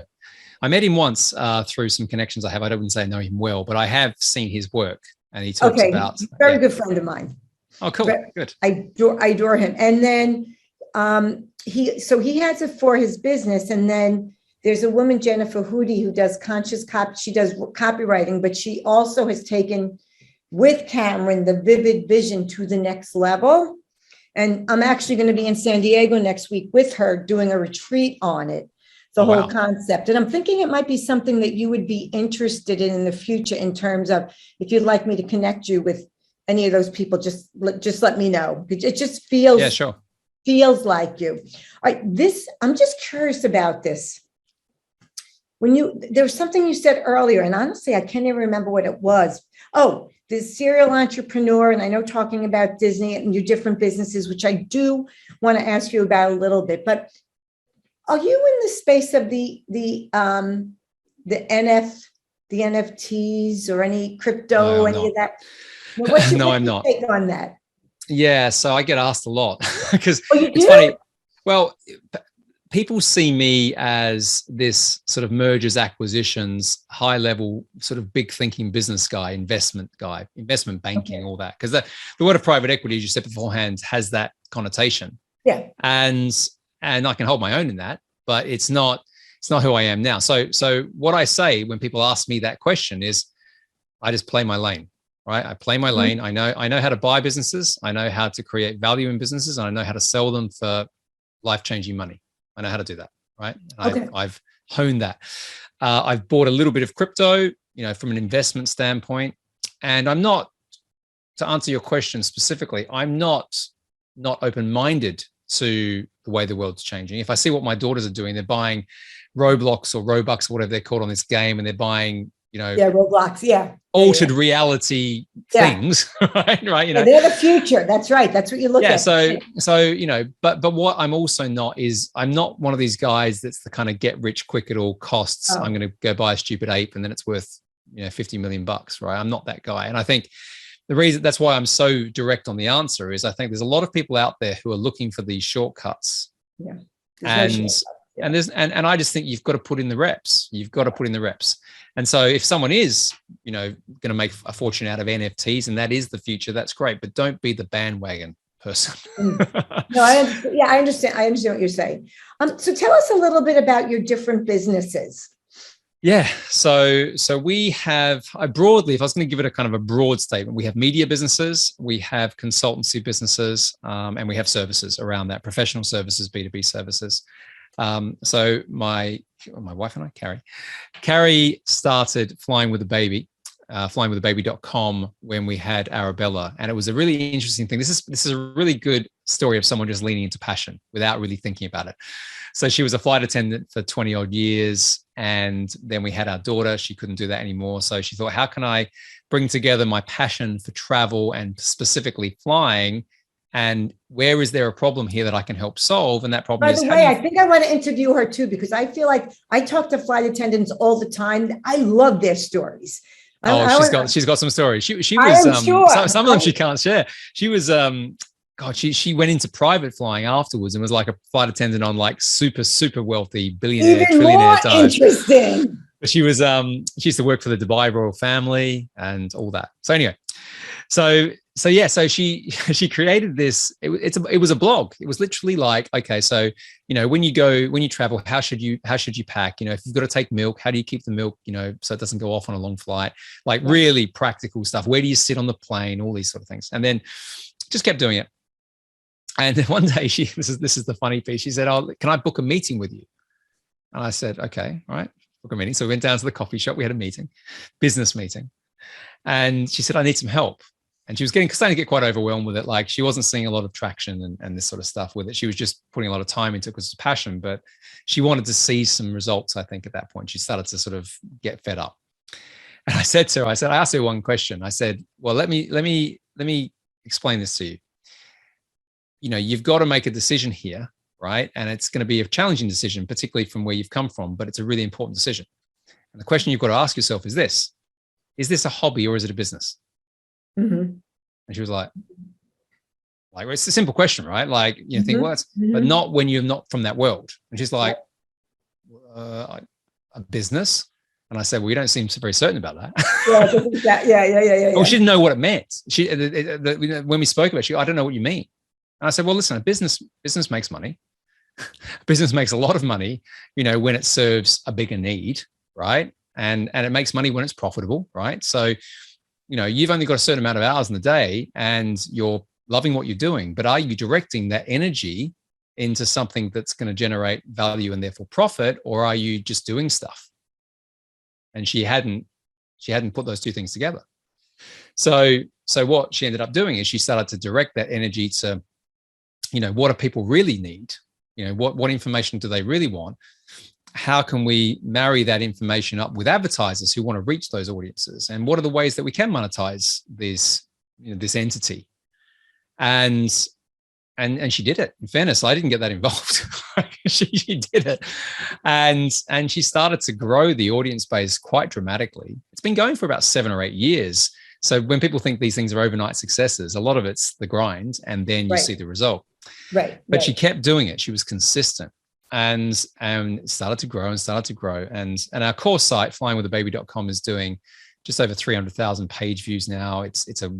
I met him once through some connections I have. I don't say I know him well, but I have seen his work, and he talks about. Very good friend of mine. Oh, cool. Good. I adore him. And then he has it for his business. And then there's a woman, Jennifer Hootie, who does conscious copy. She does copywriting, but she also has taken with Cameron the vivid vision to the next level. And I'm actually going to be in San Diego next week with her doing a retreat on it, the whole concept. And I'm thinking it might be something that you would be interested in the future, in terms of, if you'd like me to connect you with any of those people, just let me know. It just feels, feels like you. All right, I'm just curious about this. There was something you said earlier, and honestly, I can't even remember what it was. Oh, the serial entrepreneur, and I know talking about Disney and your different businesses, which I do want to ask you about a little bit, but are you in the space of the NFTs or any crypto, any of that? What's your I'm not. take on that? Yeah, so I get asked a lot because it's funny. Well, people see me as this sort of mergers, acquisitions, high level, sort of big thinking business guy, investment banking, all that. Because the word of private equity, as you said beforehand, has that connotation. Yeah. And I can hold my own in that, but it's not who I am now. So what I say when people ask me that question is, I just play my lane. Right. I play my lane. I know how to buy businesses. I know how to create value in businesses, and I know how to sell them for life-changing money. I know how to do that. Right. I've honed that. I've bought a little bit of crypto, from an investment standpoint. And I'm not, to answer your question specifically, I'm not open-minded to the way the world's changing. If I see what my daughters are doing, they're buying Roblox or Robux, or whatever they're called on this game, and they're buying, Roblox, altered reality things, right? They're the future. That's right. That's what you look at. So but what I'm also not is, I'm not one of these guys that's the kind of get rich quick at all costs. I'm going to go buy a stupid ape and then it's worth, $50 million, right? I'm not that guy. And I think the reason, that's why I'm so direct on the answer, is I think there's a lot of people out there who are looking for these shortcuts. Yeah. And I just think you've got to put in the reps. And so if someone is, going to make a fortune out of NFTs and that is the future, that's great. But don't be the bandwagon person. No, I understand. I understand what you're saying. So tell us a little bit about your different businesses. Yeah. So we have, broadly, if I was going to give it a kind of a broad statement, we have media businesses, we have consultancy businesses, and we have services around that, professional services, B2B services. So my wife and I, Carrie started Flying with a Baby, flyingwithababy.com, when we had Arabella. And it was a really interesting thing. This is a really good story of someone just leaning into passion without really thinking about it. So she was a flight attendant for 20 odd years. And then we had our daughter. She couldn't do that anymore. So she thought, how can I bring together my passion for travel and specifically flying? And where is there a problem here that I can help solve? And that problem is, by the way, I think I want to interview her too, because I feel like I talk to flight attendants all the time. I love their stories. She's got some stories. She was some of them she can't share. She was she went into private flying afterwards and was like a flight attendant on like super wealthy billionaire, even trillionaire more types. Interesting. But she was she used to work for the Dubai royal family and all that. So anyway, so she created this. It was a blog. It was literally like, okay, so when you travel, how should you pack? If you've got to take milk, how do you keep the milk so it doesn't go off on a long flight? Like really practical stuff. Where do you sit on the plane? All these sort of things. And then just kept doing it. And then one day this is the funny piece. She said, "Oh, can I book a meeting with you?" And I said, "Okay, all right, book a meeting." So we went down to the coffee shop. We had a meeting, business meeting, and she said, "I need some help." And she was starting to get quite overwhelmed with it. Like she wasn't seeing a lot of traction and this sort of stuff with it. She was just putting a lot of time into it because it's passion, but she wanted to see some results. I think at that point, she started to sort of get fed up. And I said to her, I asked her one question. I said, well, let me explain this to you. You've got to make a decision here, right? And it's going to be a challenging decision, particularly from where you've come from, but it's a really important decision. And the question you've got to ask yourself is this a hobby or is it a business? Mm-hmm. And she was like, it's a simple question, right? Like, you think, well, but not when you're not from that world. And she's like, a business? And I said, well, you don't seem very certain about that. Yeah. Well, she didn't know what it meant. When we spoke about it, I don't know what you mean. And I said, well, listen, a business makes money. Business makes a lot of money, when it serves a bigger need, right? And it makes money when it's profitable, right? So, you've only got a certain amount of hours in the day and you're loving what you're doing, but are you directing that energy into something that's going to generate value and therefore profit, or are you just doing stuff? And she hadn't put those two things together. So what she ended up doing is she started to direct that energy to, what do people really need? What information do they really want? How can we marry that information up with advertisers who want to reach those audiences? And what are the ways that we can monetize this entity? And she did it. In fairness, I didn't get that involved. she did it. And she started to grow the audience base quite dramatically. It's been going for about 7 or 8 years. So when people think these things are overnight successes, a lot of it's the grind, and then you see the result. Right. But she kept doing it. She was consistent, and started to grow. And our core site, flyingwithababy.com, is doing just over 300,000 page views now. It's a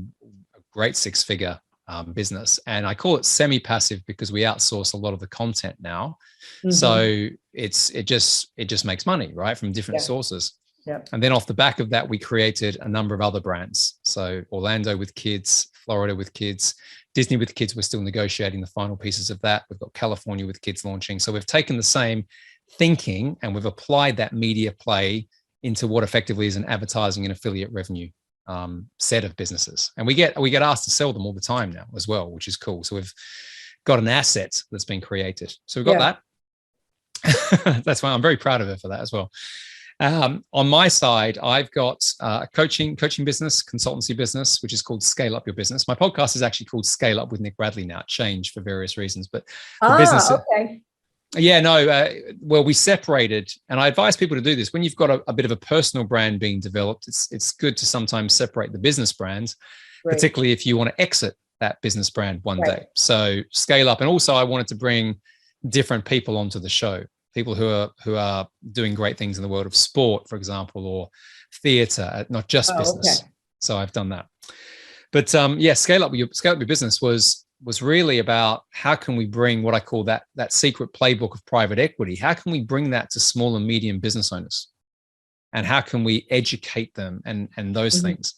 great 6-figure business, and I call it semi-passive because we outsource a lot of the content now. So it just makes money, right, from different sources. Yep. And then off the back of that, we created a number of other brands. So Orlando with kids, Florida with kids, Disney with kids. We're still negotiating the final pieces of that. We've got California with kids launching. So we've taken the same thinking and we've applied that media play into what effectively is an advertising and affiliate revenue set of businesses. And we get asked to sell them all the time now as well, which is cool. So we've got an asset that's been created. So we've got that. That's why I'm very proud of her for that as well. On my side, I've got a coaching business, consultancy business, which is called Scale Up Your Business. My podcast is actually called Scale Up with Nick Bradley now. It changed for various reasons, but the business. Okay. Well, we separated, and I advise people to do this. When you've got a bit of a personal brand being developed, it's good to sometimes separate the business brands, particularly if you want to exit that business brand one day. So Scale Up. And also I wanted to bring different people onto the show. People who are doing great things in the world of sport, for example, or theater, not just business. Okay. So I've done that. But Scale Up Your Business was really about how can we bring what I call that secret playbook of private equity. How can we bring that to small and medium business owners? And how can we educate them and those things?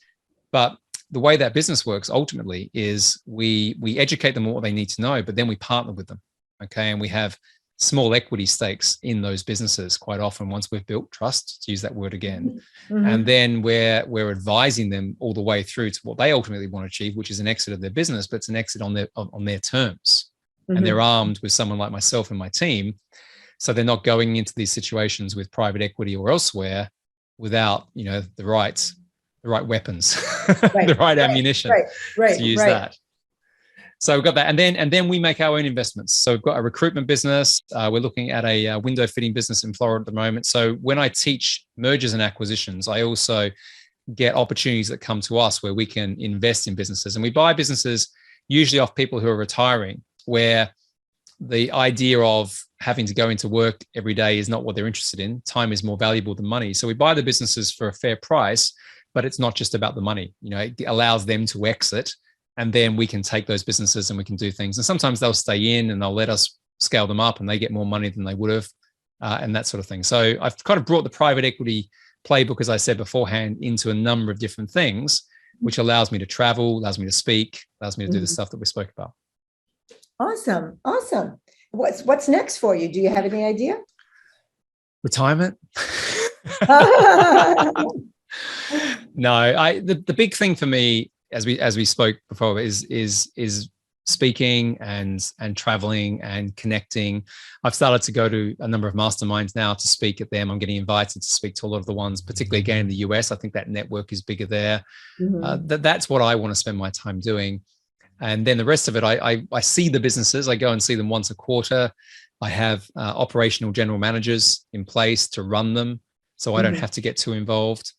But the way that business works ultimately is we educate them on what they need to know, but then we partner with them. Okay. And we have small equity stakes in those businesses quite often once we've built trust, to use that word again. And then we're advising them all the way through to what they ultimately want to achieve, which is an exit of their business, but it's an exit on their terms. And they're armed with someone like myself and my team. So they're not going into these situations with private equity or elsewhere without, the right weapons, the right ammunition to use that. So we've got that. And then we make our own investments. So we've got a recruitment business. We're looking at a window fitting business in Florida at the moment. So when I teach mergers and acquisitions, I also get opportunities that come to us where we can invest in businesses. And we buy businesses usually off people who are retiring, where the idea of having to go into work every day is not what they're interested in. Time is more valuable than money. So we buy the businesses for a fair price, but it's not just about the money. It allows them to exit. And then we can take those businesses and we can do things. And sometimes they'll stay in and they'll let us scale them up and they get more money than they would have and that sort of thing. So I've kind of brought the private equity playbook, as I said beforehand, into a number of different things, which allows me to travel, allows me to speak, allows me to do the stuff that we spoke about. Awesome. What's next for you? Do you have any idea? Retirement. No, the big thing for me, as we spoke before, is speaking and traveling and connecting. I've started to go to a number of masterminds now to speak at them. I'm getting invited to speak to a lot of the ones, particularly again in the US. I think that network is bigger there. That's what I want to spend my time doing. And then the rest of it, I see the businesses. I go and see them once a quarter. I have operational general managers in place to run them, so I don't have to get too involved.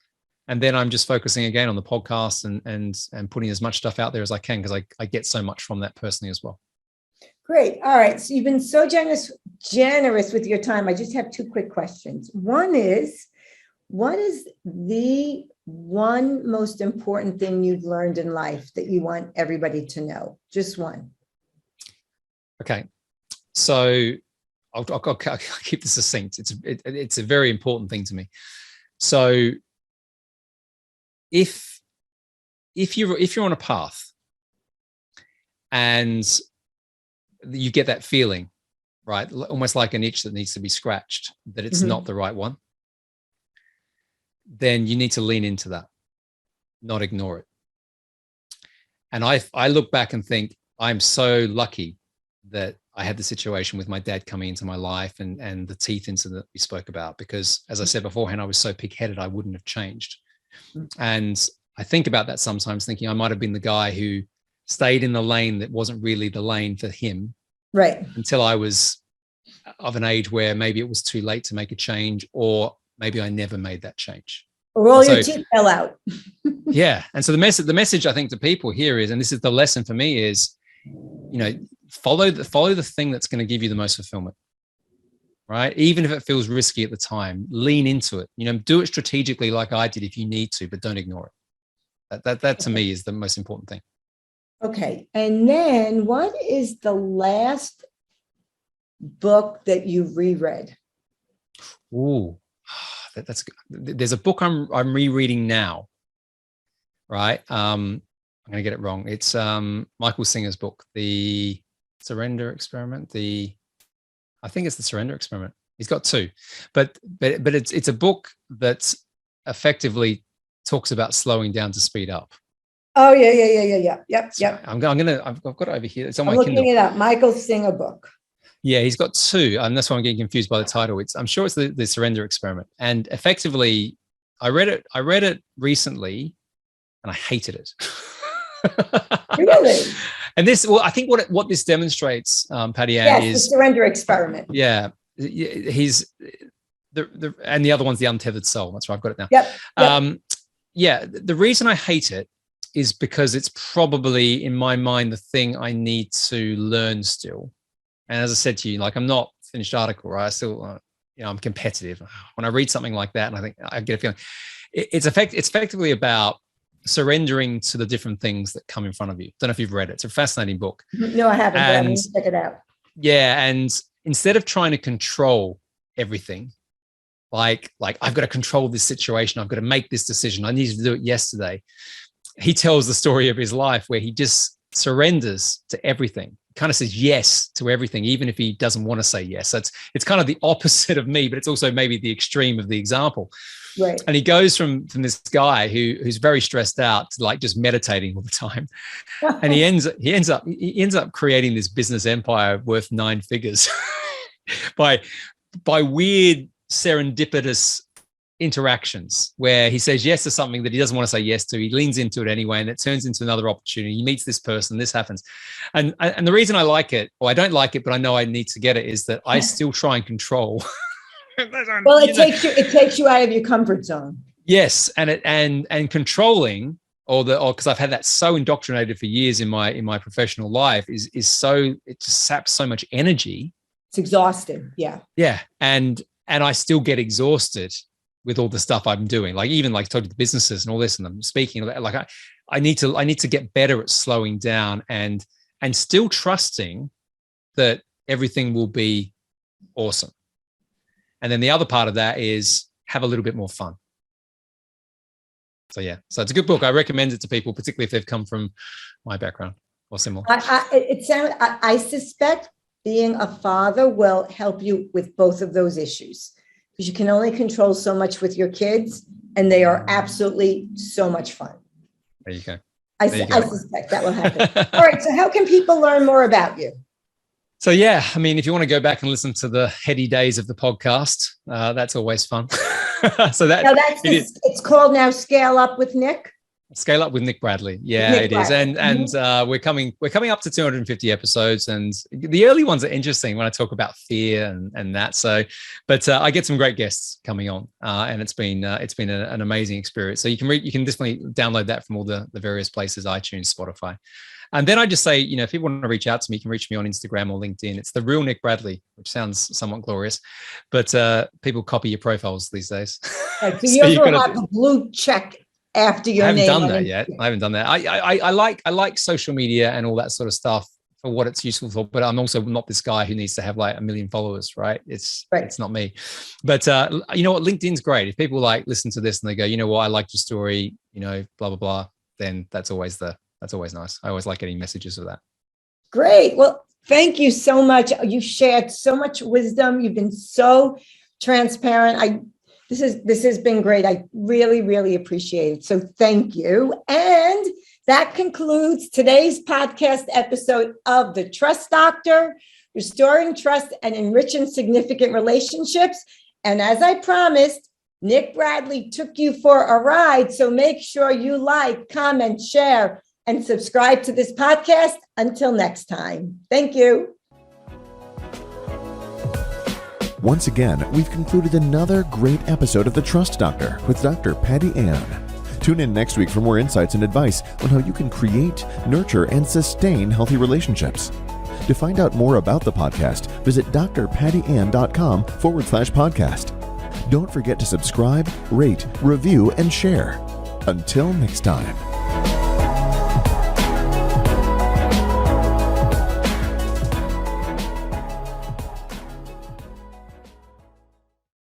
And then I'm just focusing again on the podcast and putting as much stuff out there as I can, because I get so much from that personally as well. Great. All right. So you've been so generous with your time. I just have two quick questions. One is, what is the one most important thing you've learned in life that you want everybody to know? Just one. Okay. So I'll keep this succinct. It's a very important thing to me. So if you're on a path and you get that feeling, right, almost like an itch that needs to be scratched, that it's not the right one, then you need to lean into that, not ignore it. And I look back and think, I'm so lucky that I had the situation with my dad coming into my life and the teeth incident we spoke about, because as I said beforehand, I was so pig-headed, I wouldn't have changed. And I think about that sometimes, thinking I might have been the guy who stayed in the lane that wasn't really the lane for him. Right. Until I was of an age where maybe it was too late to make a change, or maybe I never made that change. Or all your teeth fell out. Yeah. And so the message I think to people here is, and this is the lesson for me, is, follow the thing that's going to give you the most fulfillment. Right? Even if it feels risky at the time, lean into it. Do it strategically like I did if you need to, but don't ignore it. That to me is the most important thing. Okay. And then what is the last book that you've reread? Ooh, that's good. There's a book I'm rereading now. Right? I'm going to get it wrong. It's Michael Singer's book, The Surrender Experiment. I think it's The Surrender Experiment. He's got two, but it's a book that effectively talks about slowing down to speed up. Oh yeah. Yep. I've got it over here. It's on my Kindle. Looking it up. Michael Singer book. Yeah, he's got two, and that's why I'm getting confused by the title. I'm sure it's the Surrender Experiment, and effectively, I read it recently, and I hated it. Really? And I think what this demonstrates, Patty Ann, is the Surrender Experiment. Yeah, he's and the other one's The Untethered Soul. That's right, I've got it now. Yep. Yeah, the reason I hate it is because it's probably, in my mind, the thing I need to learn still. And as I said to you, like, I'm not a finished article, right? I still, I'm competitive. When I read something like that, and I think I get a feeling, it's effectively about surrendering to the different things that come in front of you. Don't know if you've read it. It's a fascinating book. No, I haven't. But I'm going to check it out. Yeah, and instead of trying to control everything, like I've got to control this situation, I've got to make this decision, I needed to do it yesterday. He tells the story of his life where he just surrenders to everything. Kind of says yes to everything, even if he doesn't want to say yes. So it's kind of the opposite of me, but it's also maybe the extreme of the example. Right. And he goes from this guy who's very stressed out to like just meditating all the time. And he ends up creating this business empire worth 9 figures by weird serendipitous interactions where he says yes to something that he doesn't want to say yes to. He leans into it anyway, and it turns into another opportunity. He meets this person, this happens. And the reason I like it, or I don't like it, but I know I need to get it, is that I still try and control. Well, it takes you out of your comfort zone. Yes. And controlling, or because I've had that so indoctrinated for years in my professional life, is so, it just saps so much energy. It's exhausting. Yeah. Yeah. And I still get exhausted with all the stuff I'm doing, like even like talking to businesses and all this, and I'm speaking, like I need to get better at slowing down and still trusting that everything will be awesome. And then the other part of that is have a little bit more fun. So yeah, so it's a good book. I recommend it to people, particularly if they've come from my background or similar. I suspect being a father will help you with both of those issues, because you can only control so much with your kids, and they are absolutely so much fun. There you go. I suspect that will happen. All right. So how can people learn more about you? So, yeah, I mean, if you want to go back and listen to the heady days of the podcast, that's always fun. So it's called now Scale Up with Nick. Scale Up with Nick Bradley. Yeah, it is. And we're coming up to 250 episodes, and the early ones are interesting when I talk about fear and that. So, but I get some great guests coming on, and it's been an amazing experience. So you can definitely download that from all the various places, iTunes, Spotify. And then I just say, if people want to reach out to me, you can reach me on Instagram or LinkedIn. It's the real Nick Bradley, which sounds somewhat glorious, but people copy your profiles these days. Right, so you don't have a blue check after your name. I haven't done that yet. I haven't done that. I like social media and all that sort of stuff for what it's useful for, but I'm also not this guy who needs to have like 1 million followers, right? It's not me. But you know what? LinkedIn's great. If people listen to this and they go, you know what, I liked your story, blah, blah, blah, then that's always nice. I always like getting messages of that. Great. Well, thank you so much. You shared so much wisdom. You've been so transparent. This has been great. I really, really appreciate it. So thank you. And that concludes today's podcast episode of The Trust Doctor, Restoring Trust and Enriching Significant Relationships. And as I promised, Nick Bradley took you for a ride. So make sure you like, comment, share, and subscribe to this podcast. Until next time. Thank you. Once again, we've concluded another great episode of The Trust Doctor with Dr. Patty Ann. Tune in next week for more insights and advice on how you can create, nurture, and sustain healthy relationships. To find out more about the podcast, visit drpattyann.com/podcast. Don't forget to subscribe, rate, review, and share. Until next time.